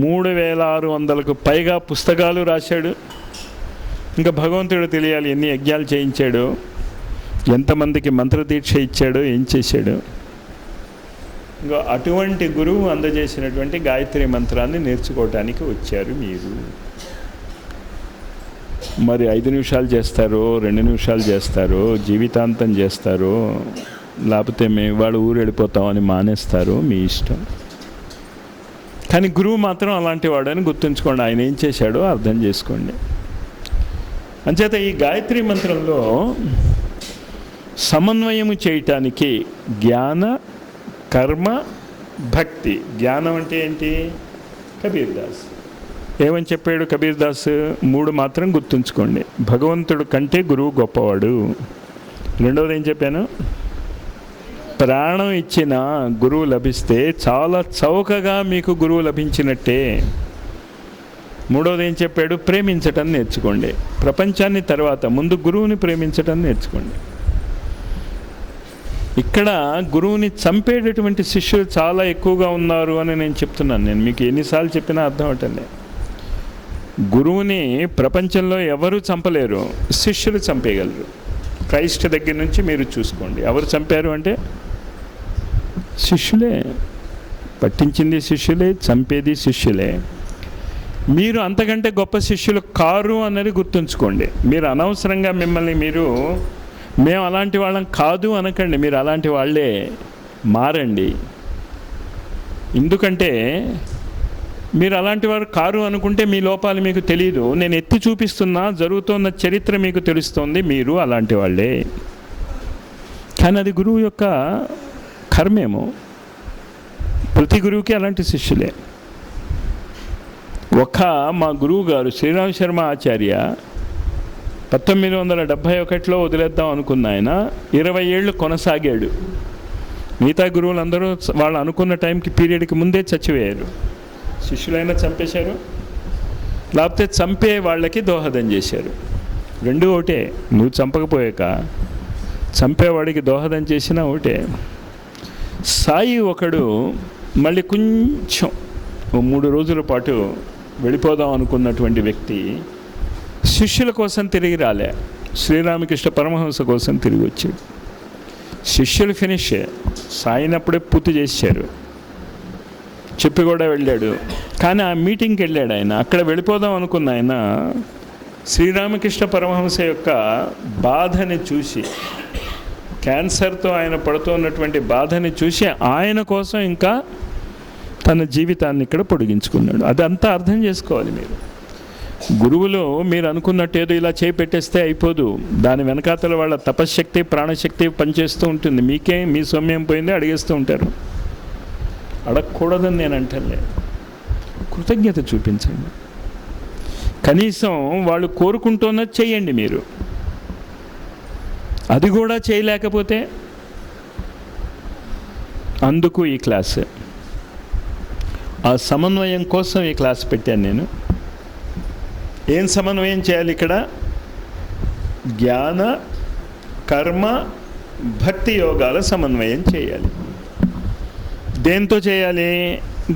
Speaker 1: 3600కు పైగా పుస్తకాలు రాశాడు. ఇంకా భగవంతుడు తెలియాలి ఎన్ని యజ్ఞాలు చేయించాడో, ఎంతమందికి మంత్రదీక్ష ఇచ్చాడో, ఏం చేశాడో. ఇంకా అటువంటి గురువు అందజేసినటువంటి గాయత్రి మంత్రాన్ని నేర్చుకోవటానికి వచ్చారు మీరు. మరి 5 నిమిషాలు చేస్తారో 2 నిమిషాలు చేస్తారో జీవితాంతం చేస్తారో లేకపోతే మేము వాడు ఊరు వెళ్ళిపోతామని మానేస్తారో మీ ఇష్టం. కానీ గురువు మాత్రం అలాంటి వాడని గుర్తుంచుకోండి. ఆయన ఏం చేశాడో అర్థం చేసుకోండి. అంచేత ఈ గాయత్రి మంత్రంలో సమన్వయము చేయటానికి జ్ఞాన, కర్మ, భక్తి. జ్ఞానం అంటే ఏంటి? కబీర్ దాస్ ఏమని చెప్పాడు? కబీర్ దాస్ 3 మాత్రం గుర్తుంచుకోండి. భగవంతుడు కంటే గురువు గొప్పవాడు. రెండవది ఏం చెప్పాను? ప్రాణం ఇచ్చిన గురువు లభిస్తే చాలా చౌకగా మీకు గురువు లభించినట్టే. మూడవది ఏం చెప్పాడు? ప్రేమించటం నేర్చుకోండి. ప్రపంచాన్ని తర్వాత ముందు గురువుని ప్రేమించటం నేర్చుకోండి. ఇక్కడ గురువుని చంపేటటువంటి శిష్యులు చాలా ఎక్కువగా ఉన్నారు అని నేను చెప్తున్నాను. నేను మీకు ఎన్నిసార్లు చెప్పినా అర్థం అవటండి. గురువుని ప్రపంచంలో ఎవరు చంపలేరు, శిష్యులు చంపేయగలరు. క్రైస్ట్ దగ్గర నుంచి మీరు చూసుకోండి. ఎవరు చంపారు అంటే శిష్యులే. పట్టించింది శిష్యులే, చంపేది శిష్యులే. మీరు అంతకంటే గొప్ప శిష్యులు కారు అన్నది గుర్తుంచుకోండి. మీరు అనవసరంగా మిమ్మల్ని మీరు మేము అలాంటి వాళ్ళం కాదు అనకండి. మీరు అలాంటి వాళ్ళే, మారండి. ఎందుకంటే మీరు అలాంటి వారు కారు అనుకుంటే మీ లోపాలు మీకు తెలియదు. నేను ఎత్తి చూపిస్తున్నా, జరుగుతున్న చరిత్ర మీకు తెలుస్తుంది. మీరు అలాంటి వాళ్ళే. కానీ అది గురువు యొక్క కర్మేమో. ప్రతి గురువుకి అలాంటి శిష్యులే. మా గురువు గారు శ్రీరామ్ శర్మ ఆచార్య 1971లో వదిలేద్దాం అనుకున్న ఆయన 20 ఏళ్ళు కొనసాగాడు. మిగతా గురువులందరూ వాళ్ళు అనుకున్న టైంకి పీరియడ్కి ముందే చచ్చిపోయారు. శిష్యులైనా చంపేశారు, లేకపోతే చంపే వాళ్ళకి దోహదం చేశారు. రెండు ఒకటే. నువ్వు చంపకపోయాక చంపేవాడికి దోహదం చేసినా ఒకటే. సాయి ఒకడు మళ్ళీ కొంచెం 3 రోజుల పాటు వెళ్ళిపోదాం అనుకున్నటువంటి వ్యక్తి శిష్యుల కోసం తిరిగి రాలే, శ్రీరామకృష్ణ పరమహంస కోసం తిరిగి వచ్చాడు. శిష్యులు ఫినిష్, సాయినప్పుడే పూర్తి చేశారు, చెప్పి కూడా వెళ్ళాడు. కానీ ఆ మీటింగ్కి వెళ్ళాడు ఆయన. అక్కడ వెళ్ళిపోదాం అనుకున్న ఆయన శ్రీరామకృష్ణ పరమహంస యొక్క బాధని చూసి, క్యాన్సర్తో ఆయన పడుతున్నటువంటి బాధని చూసి ఆయన కోసం ఇంకా తన జీవితాన్ని ఇక్కడ పొడిగించుకున్నాడు. అదంతా అర్థం చేసుకోవాలి మీరు. గురువులు మీరు అనుకున్నట్టు ఏదో ఇలా చేయి పెట్టేస్తే అయిపోదు. దాని వెనకాతల వాళ్ళ తపశ్శక్తి, ప్రాణశక్తి పనిచేస్తూ ఉంటుంది. మీకే మీ సొమ్యం పోయిందే అడిగేస్తూ ఉంటారు. అడగకూడదని నేను అంటలే. కృతజ్ఞత చూపించండి. కనీసం వాళ్ళు కోరుకుంటున్నది చేయండి. మీరు అది కూడా చేయలేకపోతే అందుకు ఈ క్లాస్, ఆ సమన్వయం కోసం ఈ క్లాస్ పెట్టాను నేను. ఏం సమన్వయం చేయాలి ఇక్కడ? జ్ఞాన, కర్మ, భక్తి యోగాల సమన్వయం చేయాలి. దేంతో చేయాలి?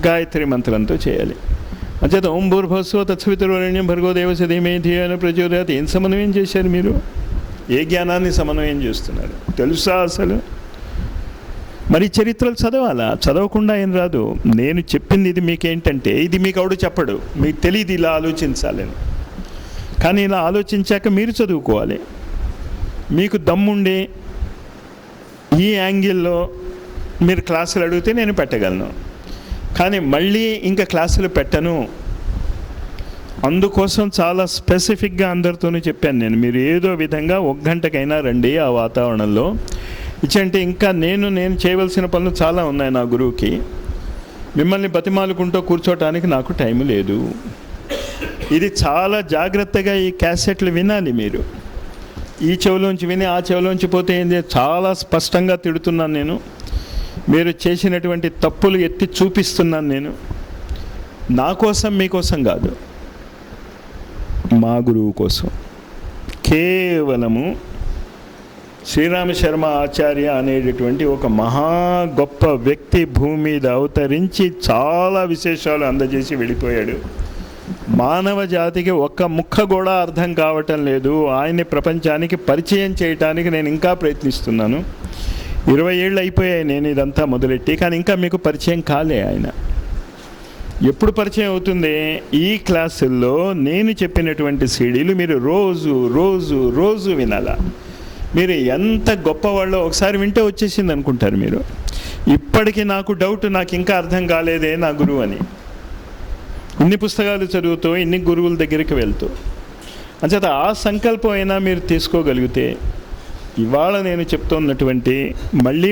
Speaker 1: గాయత్రి మంత్రంతో చేయాలి. అంచేత ఓం భూర్భువస్సుః తత్సవితుర్వరేణ్యం భర్గో దేవస్య ధీమహి ధియో యో ప్రచోదయాత్. ఏం సమన్వయం చేశారు మీరు? ఏ జ్ఞానాన్ని సమన్వయం చేస్తున్నారు? తెలుసా అసలు? మరి చరిత్రలు చదవాలా? చదవకుండా ఏం రాదు. నేను చెప్పింది ఇది మీకేంటంటే, ఇది మీకు ఎవడు చెప్పడు, మీకు తెలియదు ఇలా ఆలోచించాలని. కానీ ఇలా ఆలోచించాక మీరు చదువుకోవాలి. మీకు దమ్ముండి ఈ యాంగిల్లో మీరు క్లాసులు అడిగితే నేను పెట్టగలను. కానీ మళ్ళీ ఇంకా క్లాసులు పెట్టను. అందుకోసం చాలా స్పెసిఫిక్గా అందరితోనూ చెప్పాను నేను. మీరు ఏదో విధంగా 1 గంటకైనా రండి ఆ వాతావరణంలో. ఇచ్చంటే ఇంకా నేను చేయవలసిన పనులు చాలా ఉన్నాయి నా గురువుకి. మిమ్మల్ని బతిమాలుకుంటూ కూర్చోటానికి నాకు టైం లేదు. ఇది చాలా జాగ్రత్తగా ఈ క్యాసెట్లు వినాలి మీరు. ఈ చెవిలోంచి విని ఆ చెవిలోంచి పోతే ఏంది? చాలా స్పష్టంగా తిడుతున్నాను నేను. మీరు చేసినటువంటి తప్పులు ఎత్తి చూపిస్తున్నాను నేను. నా కోసం మీకోసం కాదు, మా గురువు కోసం. కేవలము శ్రీరామ శర్మ ఆచార్య అనేటటువంటి ఒక మహా గొప్ప వ్యక్తి భూమి మీద అవతరించి చాలా విశేషాలు అందజేసి వెళ్ళిపోయాడు. మానవ జాతికి ఒక్క ముక్క కూడా అర్థం కావటం లేదు. ఆయన్ని ప్రపంచానికి పరిచయం చేయటానికి నేను ఇంకా ప్రయత్నిస్తున్నాను. 20 ఏళ్ళు అయిపోయాయి నేను ఇదంతా మొదలెట్టి, కానీ ఇంకా మీకు పరిచయం కాలే ఆయన. ఎప్పుడు పరిచయం అవుతుంది? ఈ క్లాసుల్లో నేను చెప్పినటువంటి సీడీలు మీరు రోజు రోజు రోజు వినాలా. మీరు ఎంత గొప్పవాళ్ళో ఒకసారి వింటే వచ్చేసింది అనుకుంటారు మీరు. ఇప్పటికీ నాకు డౌట్, నాకు ఇంకా అర్థం కాలేదే నా గురువు అని. ఇన్ని పుస్తకాలు చదువుతూ, ఇన్ని గురువుల దగ్గరికి వెళ్తూ, అంచేత ఆ సంకల్పం అయినా మీరు తీసుకోగలిగితే, ఇవాళ నేను చెప్తున్నటువంటి మళ్ళీ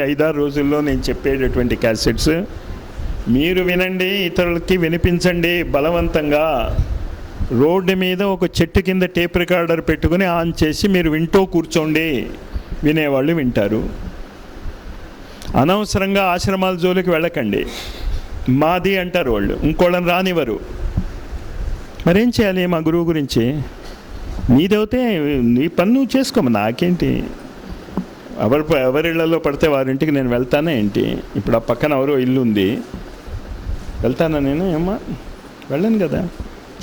Speaker 1: 5-6 రోజుల్లో నేను చెప్పేటటువంటి క్యాసెట్స్ మీరు వినండి, ఇతరులకి వినిపించండి. బలవంతంగా రోడ్డు మీద ఒక చెట్టు కింద టేప్ రికార్డర్ పెట్టుకుని ఆన్ చేసి మీరు వింటూ కూర్చోండి, వినేవాళ్ళు వింటారు. అనవసరంగా ఆశ్రమాల జోలికి వెళ్ళకండి. మాది అంటారు వాళ్ళు, ఇంకోళ్ళని రానివ్వరు. మరేం చేయాలి మా గురువు గురించి? నీదవుతే నీ పని నువ్వు చేసుకోమ, నాకేంటి? ఎవరిళ్లలో పడితే వారింటికి నేను వెళ్తానా ఏంటి? ఇప్పుడు ఆ పక్కన ఎవరో ఇల్లు ఉంది, వెళ్తానా నేను? ఏమ్మా వెళ్ళను కదా.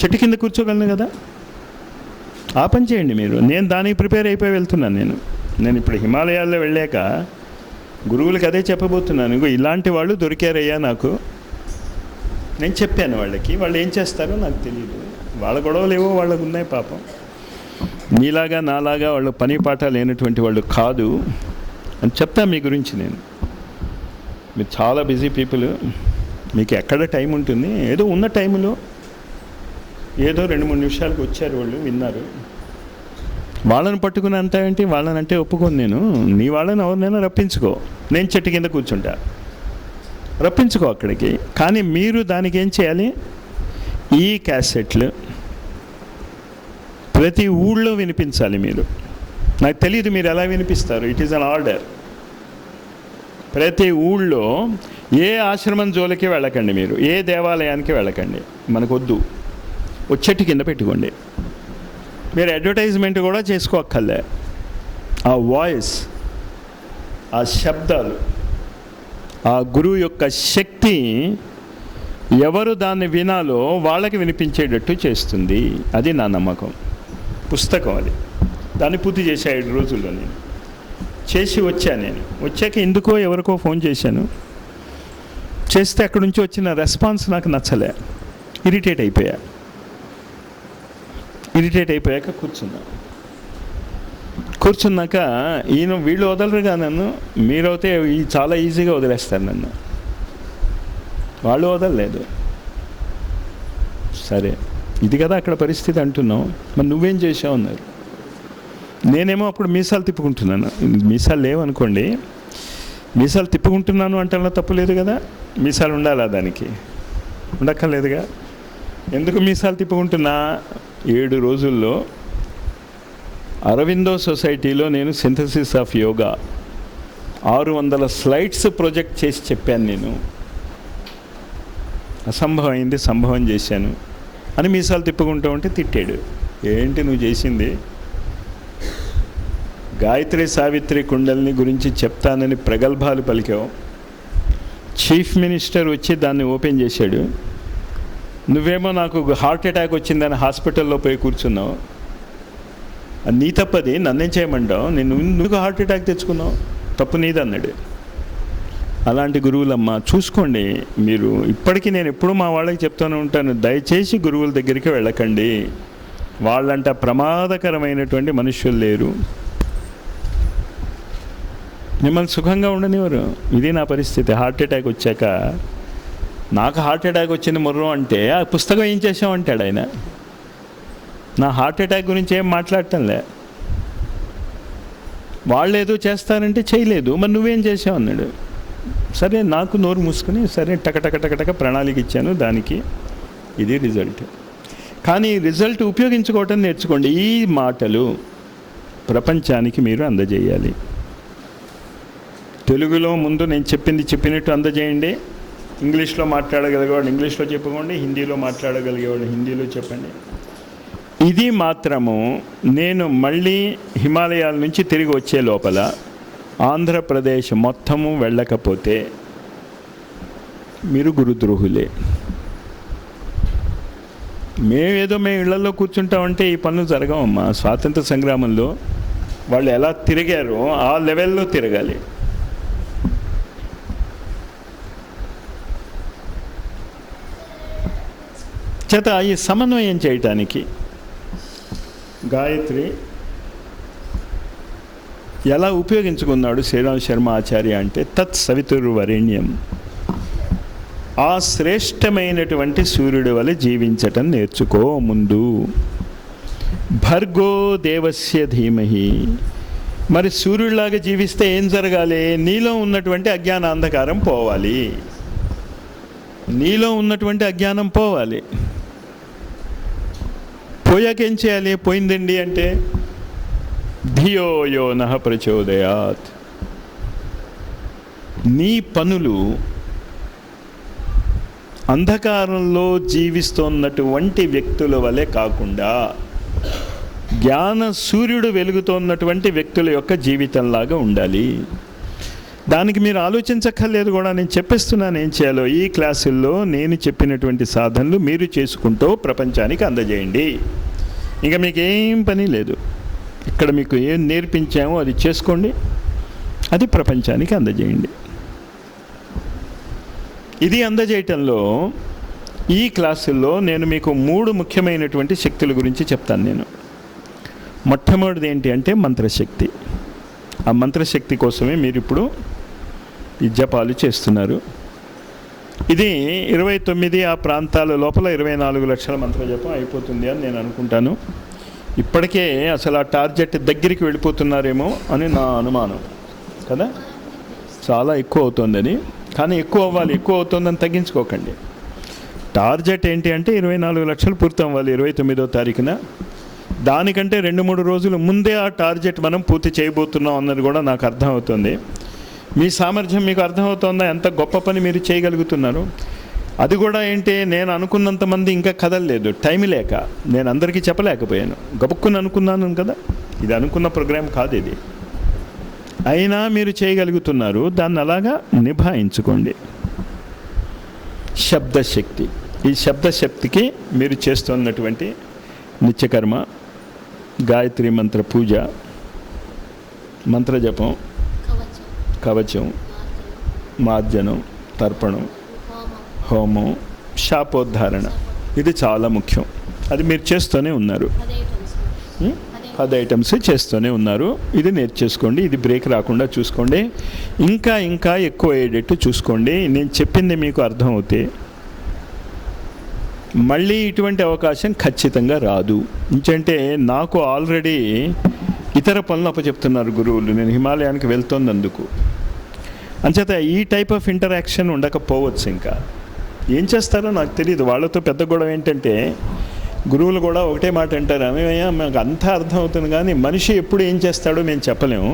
Speaker 1: చెట్టు కింద కూర్చోగలను కదా. ఆ పని చేయండి మీరు. నేను దానికి ప్రిపేర్ అయిపోయి వెళ్తున్నాను. నేను ఇప్పుడు హిమాలయాల్లో వెళ్ళాక గురువులకి అదే చెప్పబోతున్నాను. ఇంకో ఇలాంటి వాళ్ళు దొరికారయ్యా నాకు. నేను చెప్పాను వాళ్ళకి, వాళ్ళు ఏం చేస్తారో నాకు తెలియదు. వాళ్ళ గొడవలు ఏవో వాళ్ళకు ఉన్నాయి పాపం. మీలాగా నాలాగా వాళ్ళు పని పాట లేనటువంటి వాళ్ళు కాదు అని చెప్తా మీ గురించి. మీరు చాలా బిజీ పీపుల్, మీకు ఎక్కడ టైం ఉంటుంది? ఏదో ఉన్న టైంలో ఏదో 2-3 నిమిషాలకు వచ్చారు వాళ్ళు, విన్నారు. వాళ్ళని పట్టుకుని అంతా ఏంటి? వాళ్ళనంటే ఒప్పుకోను నేను. నీ వాళ్ళని ఎవరినైనా రప్పించుకో, నేను చెట్టు కింద కూర్చుంటా, రప్పించుకో అక్కడికి. కానీ మీరు దానికి ఏం చేయాలి? ఈ క్యాసెట్లు ప్రతి ఊళ్ళో వినిపించాలి మీరు. నాకు తెలియదు మీరు ఎలా వినిపిస్తారు. It is an order. ప్రతి ఊళ్ళో ఏ ఆశ్రమం జోలికి వెళ్ళకండి మీరు, ఏ దేవాలయానికి వెళ్ళకండి, మనకొద్దు. ఓ చెట్టు కింద పెట్టుకోండి. మీరు అడ్వర్టైజ్మెంట్ కూడా చేసుకోక్కర్లే. ఆ వాయిస్, ఆ శబ్దాలు, ఆ గురువు యొక్క శక్తి ఎవరు దాన్ని వినాలో వాళ్ళకి వినిపించేటట్టు చేస్తుంది. అది నా నమ్మకం. పుస్తకం అది. దాన్ని పూర్తి చేసే 5 రోజుల్లో నేను చేసి వచ్చాను. నేను వచ్చాక ఎందుకో ఎవరికో ఫోన్ చేశాను. చేస్తే అక్కడి నుంచి వచ్చిన రెస్పాన్స్ నాకు నచ్చలే. ఇరిటేట్ అయిపోయాక కూర్చున్నాక వీళ్ళు వదలరుగా నన్ను. మీరైతే చాలా ఈజీగా వదిలేస్తారు నన్ను. వాళ్ళు వదలలేదు. సరే, ఇది కదా అక్కడ పరిస్థితి అంటున్నావు, మరి నువ్వేం చేసావు అన్నారు. నేనేమో అప్పుడు మీసాలు తిప్పుకుంటున్నాను. మీసాలు లేవనుకోండి, మీసాలు తిప్పుకుంటున్నాను అంటే తప్పు లేదు కదా. మీసాలు ఉండాలా? దానికి ఉండక్కర్లేదుగా. ఎందుకు మీసాలు తిప్పుకుంటున్నా? 7 రోజుల్లో అరవిందో సొసైటీలో నేను synthesis of yoga 600 slides project చేసి చెప్పాను. నేను అసంభవం అయింది, సంభవం చేశాను అని మీసాలు తిప్పుకుంటూ ఉంటే తిట్టాడు. ఏంటి నువ్వు చేసింది? గాయత్రి సావిత్రి కుండలిని గురించి చెప్తానని ప్రగల్భాలు పలికావు. చీఫ్ మినిస్టర్ వచ్చి దాన్ని ఓపెన్ చేశాడు. నువ్వేమో నాకు హార్ట్ అటాక్ వచ్చిందని హాస్పిటల్లో పోయి కూర్చున్నావు. అది నీ తప్పది, నన్నేం చేయమంటావు? నువ్వు హార్ట్ అటాక్ తెచ్చుకున్నావు, తప్పు నీది అన్నాడు. అలాంటి గురువులమ్మ చూసుకోండి మీరు. ఇప్పటికీ నేను ఎప్పుడూ మా వాళ్ళకి చెప్తూనే ఉంటాను, దయచేసి గురువుల దగ్గరికి వెళ్ళకండి. వాళ్ళంట ప్రమాదకరమైనటువంటి మనుష్యులు లేరు, మిమ్మల్ని సుఖంగా ఉండనివ్వరు. ఇది నా పరిస్థితి. హార్ట్ అటాక్ వచ్చాక నాకు హార్ట్ అటాక్ వచ్చింది మొర్రో అంటే ఆ పుస్తకం ఏం చేసావు అంటాడు ఆయన. నా హార్ట్ అటాక్ గురించి ఏం మాట్లాడటంలే. వాళ్ళు ఏదో చేస్తారంటే చేయలేదు, మరి నువ్వేం చేసావు అన్నాడు. సరే, నాకు నోరు మూసుకుని సరే టకటక ప్రణాళిక ఇచ్చాను, దానికి ఇది రిజల్ట్. కానీ రిజల్ట్ ఉపయోగించుకోవటం నేర్చుకోండి. ఈ మాటలు ప్రపంచానికి మీరు అందజేయాలి. తెలుగులో ముందు నేను చెప్పినట్టు అందజేయండి. ఇంగ్లీష్లో మాట్లాడగలిగేవాడు ఇంగ్లీష్లో చెప్పుకోండి, హిందీలో మాట్లాడగలిగేవాడు హిందీలో చెప్పండి. ఇది మాత్రము నేను మళ్ళీ హిమాలయాల నుంచి తిరిగి వచ్చే లోపల ఆంధ్రప్రదేశ్ మొత్తము వెళ్ళకపోతే మీరు గురుద్రోహులే. మేము ఇళ్లలో కూర్చుంటామంటే ఈ పనులు జరగవమ్మా. స్వాతంత్ర సంగ్రామంలో వాళ్ళు ఎలా తిరిగారో ఆ లెవెల్లో తిరగాలి. చేత ఈ సమన్వయం చేయటానికి గాయత్రి ఎలా ఉపయోగించుకున్నాడు శ్రీరామ్ శర్మ ఆచార్య అంటే, తత్ సవితుర్వరేణ్యం, ఆ శ్రేష్టమైనటువంటి సూర్యుడి వలె జీవించటం నేర్చుకో ముందు. భర్గో దేవస్య ధీమహి, మరి సూర్యుడిలాగా జీవిస్తే ఏం జరగాలి? నీలో ఉన్నటువంటి అజ్ఞాన అంధకారం పోవాలి, నీలో ఉన్నటువంటి అజ్ఞానం పోవాలి. పోయాక ఏం చేయాలి? పోయిందండి అంటే ధియో యో నః ప్రచోదయాత్, నీ పనులు అంధకారంలో జీవిస్తున్నటువంటి వ్యక్తుల వలె కాకుండా జ్ఞాన సూర్యుడు వెలుగుతున్నటువంటి వ్యక్తుల యొక్క జీవితంలాగా ఉండాలి. దానికి మీరు ఆలోచించక్కర్లేదు కూడా, నేను చెప్పేస్తున్నాను ఏం చేయాలో. ఈ క్లాసుల్లో నేను చెప్పినటువంటి సాధనలు మీరు చేసుకుంటూ ప్రపంచానికి అందజేయండి. ఇంకా మీకు ఏం పని లేదు. ఇక్కడ మీకు ఏం నేర్పించామో అది చేసుకోండి, అది ప్రపంచానికి అందజేయండి. ఇది అందజేయటంలో ఈ క్లాసుల్లో నేను మీకు 3 ముఖ్యమైనటువంటి శక్తుల గురించి చెప్తాను. నేను మొట్టమొదటిది ఏంటి అంటే మంత్రశక్తి. ఆ మంత్రశక్తి కోసమే మీరు ఇప్పుడు ఈ జపాలు చేస్తున్నారు. ఇది 29 ఆ ప్రాంతాల లోపల 24 లక్షల మంత్ర జపం అయిపోతుంది అని నేను అనుకుంటాను. ఇప్పటికే అసలు ఆ టార్గెట్ దగ్గరికి వెళ్ళిపోతున్నారేమో అని నా అనుమానం కదా. చాలా ఎక్కువ అవుతుందని, కానీ ఎక్కువ అవ్వాలి, ఎక్కువ అవుతుందని తగ్గించుకోకండి. టార్గెట్ ఏంటి అంటే 24 లక్షలు పూర్తి అవ్వాలి 29వ తారీఖున. దానికంటే 2-3 రోజుల ముందే ఆ టార్గెట్ మనం పూర్తి చేయబోతున్నాం అన్నది కూడా నాకు అర్థమవుతుంది. మీ సామర్థ్యం మీకు అర్థమవుతుందా? ఎంత గొప్ప పని మీరు చేయగలుగుతున్నారు. అది కూడా ఏంటి, నేను అనుకున్నంత మంది ఇంకా కదలలేదు, టైం లేక నేను అందరికీ చెప్పలేకపోయాను. గబుక్కుని అనుకున్నాను కదా, ఇది అనుకున్న ప్రోగ్రాం కాదు ఇది. అయినా మీరు చేయగలుగుతున్నారు, దాన్ని అలాగా నిభాయించుకోండి. శబ్దశక్తి, ఈ శబ్దశక్తికి మీరు చేస్తున్నటువంటి నిత్యకర్మ, గాయత్రి మంత్ర పూజ, మంత్రజపం, కవచం, మార్జనం, తర్పణం, హోమం, శాపోద్ధారణ, ఇది చాలా ముఖ్యం. అది మీరు చేస్తూనే ఉన్నారు. 10 ఐటమ్స్ చేస్తూనే ఉన్నారు. ఇది నేర్చేసుకోండి. ఇది బ్రేక్ రాకుండా చూసుకోండి. ఇంకా ఇంకా ఎక్కువ అయ్యేటట్టు చూసుకోండి. నేను చెప్పింది మీకు అర్థమవుతే మళ్ళీ ఇటువంటి అవకాశం ఖచ్చితంగా రాదు. ఎందుకంటే నాకు ఆల్రెడీ ఇతర పనులు అప్పచెప్తున్నారు గురువులు, నేను హిమాలయానికి వెళ్తున్నందుకు. అంచేత ఈ టైప్ ఆఫ్ ఇంటరాక్షన్ ఉండకపోవచ్చు. ఇంకా ఏం చేస్తారో నాకు తెలియదు. వాళ్ళతో పెద్ద గొడవ ఏంటంటే గురువులు కూడా ఒకటే మాట అంటారు, అమ్మయ్య మాకు అంతా అర్థమవుతుంది కానీ మనిషి ఎప్పుడు ఏం చేస్తాడో మేము చెప్పలేము.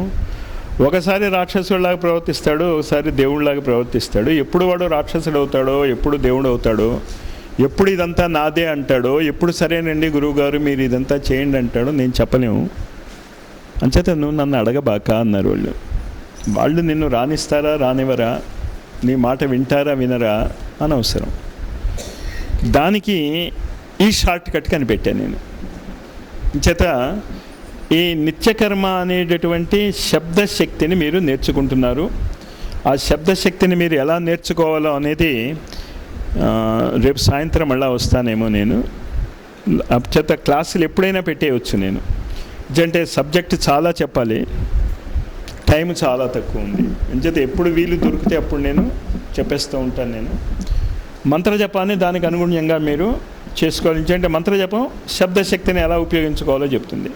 Speaker 1: ఒకసారి రాక్షసుడిలాగా ప్రవర్తిస్తాడు, ఒకసారి దేవుడిలాగా ప్రవర్తిస్తాడు. ఎప్పుడు వాడు రాక్షసుడు అవుతాడో, ఎప్పుడు దేవుడు అవుతాడో, ఎప్పుడు ఇదంతా నాదే అంటాడో, ఎప్పుడు సరేనండి గురువుగారు మీరు ఇదంతా చేయండి అంటాడో నేను చెప్పలేము. అంచేత నువ్వు నన్ను అడగబాక అన్నారు వాళ్ళు. వాళ్ళు నిన్ను రానిస్తారా రానివరా, నీ మాట వింటారా వినరా అనవసరం. దానికి ఈ షార్ట్ కట్ కనిపెట్టాను నేను. చేత ఈ నిత్యకర్మ అనేటటువంటి శబ్దశక్తిని మీరు నేర్చుకుంటున్నారు. ఆ శబ్దశక్తిని మీరు ఎలా నేర్చుకోవాలో అనేది రేపు సాయంత్రం మళ్ళీ వస్తానేమో నేను. చేత క్లాసులు ఎప్పుడైనా పెట్టేయచ్చు నేను. అంటే సబ్జెక్ట్ చాలా చెప్పాలి, టైం చాలా తక్కువ ఉంది. అంచేత ఎప్పుడు వీలు దొరికితే అప్పుడు నేను చెప్పేస్తూ ఉంటాను. నేను మంత్రజపాన్ని దానికి అనుగుణంగా మీరు చేసుకోవాలి. అంటే మంత్రజపం శబ్దశక్తిని ఎలా ఉపయోగించుకోవాలో చెప్తుంది.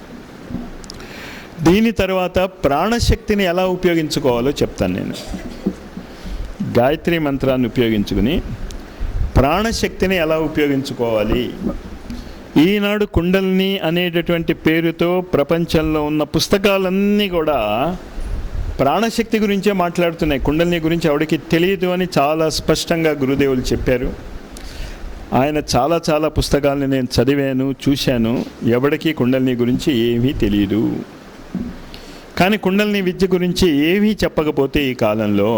Speaker 1: దీని తర్వాత ప్రాణశక్తిని ఎలా ఉపయోగించుకోవాలో చెప్తాను నేను. గాయత్రి మంత్రాన్ని ఉపయోగించుకుని ప్రాణశక్తిని ఎలా ఉపయోగించుకోవాలి. ఈనాడు కుండలిని అనేటటువంటి పేరుతో ప్రపంచంలో ఉన్న పుస్తకాలన్నీ కూడా ప్రాణశక్తి గురించే మాట్లాడుతున్నాయి. కుండలిని గురించి ఎవరికి తెలియదు అని చాలా స్పష్టంగా గురుదేవులు చెప్పారు. ఆయన చాలా చాలా పుస్తకాలని నేను చదివాను, చూశాను. ఎవరికి కుండలిని గురించి ఏమీ తెలియదు. కానీ కుండలిని విద్య గురించి ఏమీ చెప్పకపోతే ఈ కాలంలో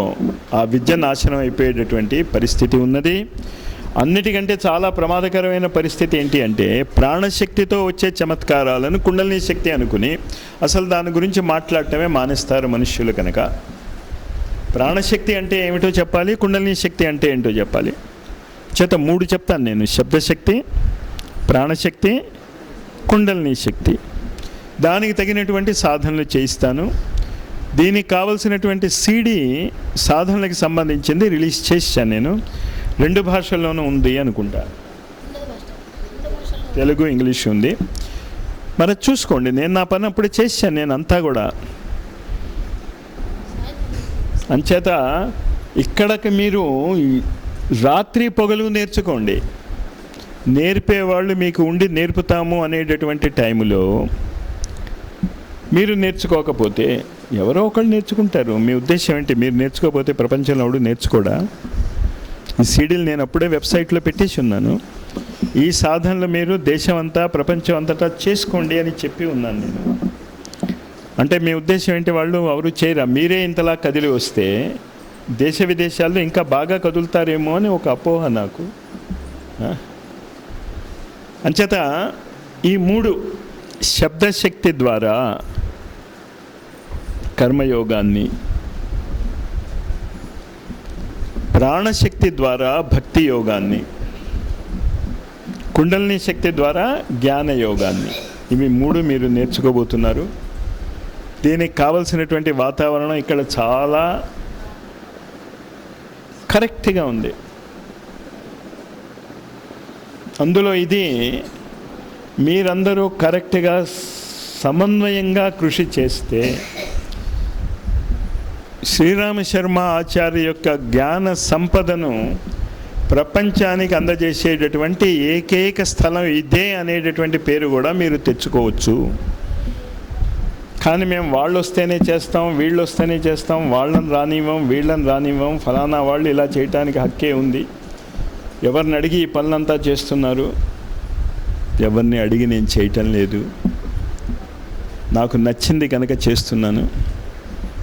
Speaker 1: ఆ విద్య నాశనం అయిపోయేటటువంటి పరిస్థితి ఉన్నది. అన్నిటికంటే చాలా ప్రమాదకరమైన పరిస్థితి ఏంటి అంటే ప్రాణశక్తితో వచ్చే చమత్కారాలను కుండలిని శక్తి అనుకుని అసలు దాని గురించి మాట్లాడటమే మానేస్తారు మనుష్యులు. కనుక ప్రాణశక్తి అంటే ఏమిటో చెప్పాలి, కుండలిని శక్తి అంటే ఏంటో చెప్పాలి. చేత 3 చెప్తాను నేను. శబ్దశక్తి, ప్రాణశక్తి, కుండలిని శక్తి. దానికి తగినటువంటి సాధనలు చేయిస్తాను. దీనికి కావలసినటువంటి సీడీ సాధనలకు సంబంధించింది రిలీజ్ చేశాను నేను. 2 భాషల్లోనూ ఉంది అనుకుంటా, తెలుగు, ఇంగ్లీష్ ఉంది. మరి చూసుకోండి, నేను నా పని అప్పుడు చేశాను నేను అంతా కూడా. అంచేత ఇక్కడికి మీరు రాత్రి పొగలు నేర్చుకోండి. నేర్పేవాళ్ళు మీకు ఉండి నేర్పుతాము అనేటటువంటి టైంలో మీరు నేర్చుకోకపోతే ఎవరో ఒకళ్ళు నేర్చుకుంటారు. మీ ఉద్దేశం ఏంటి? మీరు నేర్చుకోకపోతే ప్రపంచంలో ఎవడు నేర్చుకోడా? ఈ సీడీలు నేను అప్పుడే వెబ్సైట్లో పెట్టేసి ఉన్నాను. ఈ సాధనలు మీరు దేశం అంతా, ప్రపంచం అంతటా చేసుకోండి అని చెప్పి ఉన్నాను నేను. అంటే మీ ఉద్దేశం ఏంటి? వాళ్ళు ఎవరు చేయరా, మీరే ఇంతలా కదిలి వస్తే దేశ విదేశాల్లో ఇంకా బాగా కదులుతారేమో అని ఒక అపోహ నాకు. అంచేత ఈ 3 శబ్దశక్తి ద్వారా కర్మయోగాన్ని, ప్రాణశక్తి ద్వారా భక్తి యోగాన్ని, కుండలిని శక్తి ద్వారా జ్ఞాన యోగాన్ని, ఇవి 3 మీరు నేర్చుకోబోతున్నారు. దీనికి కావలసినటువంటి వాతావరణం ఇక్కడ చాలా కరెక్ట్గా ఉంది. అందులో ఇది మీరందరూ కరెక్ట్గా సమన్వయంగా కృషి చేస్తే శ్రీరామ శర్మ ఆచార్య యొక్క జ్ఞాన సంపదను ప్రపంచానికి అందజేసేటటువంటి ఏకైక స్థలం ఇదే అనేటటువంటి పేరు కూడా మీరు తెచ్చుకోవచ్చు. కానీ మేము వాళ్ళు వస్తేనే చేస్తాం, వీళ్ళు వస్తేనే చేస్తాం, వాళ్ళని రానివ్వం, వీళ్ళని రానివ్వం, ఫలానా వాళ్ళు ఇలా చేయటానికి హక్కే ఉంది, ఎవరిని అడిగి ఈ పనులంతా చేస్తున్నారు. ఎవరిని అడిగి నేను చేయటం లేదు, నాకు నచ్చింది కనుక చేస్తున్నాను.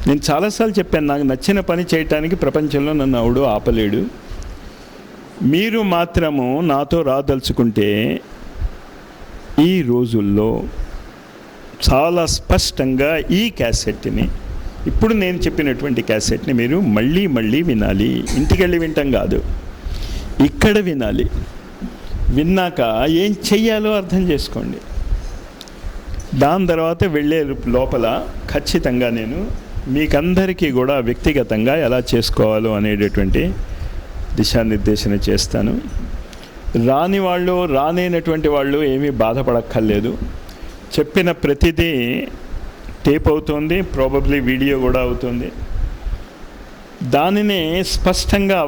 Speaker 1: నేను చాలాసార్లు చెప్పాను, నాకు నచ్చిన పని చేయటానికి ప్రపంచంలో నన్ను ఎవడు ఆపలేడు. మీరు మాత్రము నాతో రాదలుచుకుంటే ఈ రోజుల్లో చాలా స్పష్టంగా ఈ క్యాసెట్ని, ఇప్పుడు నేను చెప్పినటువంటి క్యాసెట్ని మీరు మళ్ళీ మళ్ళీ వినాలి. ఇంటికి వెళ్ళి వింటాం కాదు, ఇక్కడ వినాలి. విన్నాక ఏం చెయ్యాలో అర్థం చేసుకోండి. దాని తర్వాత వెళ్ళే లోపల ఖచ్చితంగా నేను మీకందరికీ కూడా వ్యక్తిగతంగా ఎలా చేసుకోవాలో అనేటటువంటి దిశానిర్దేశన చేస్తాను. రాని వాళ్ళు, రానేనటువంటి వాళ్ళు ఏమీ బాధపడక్కర్లేదు. చెప్పిన ప్రతిదీ టేప్ అవుతుంది, ప్రాబబ్లీ వీడియో కూడా అవుతుంది. దానిని స్పష్టంగా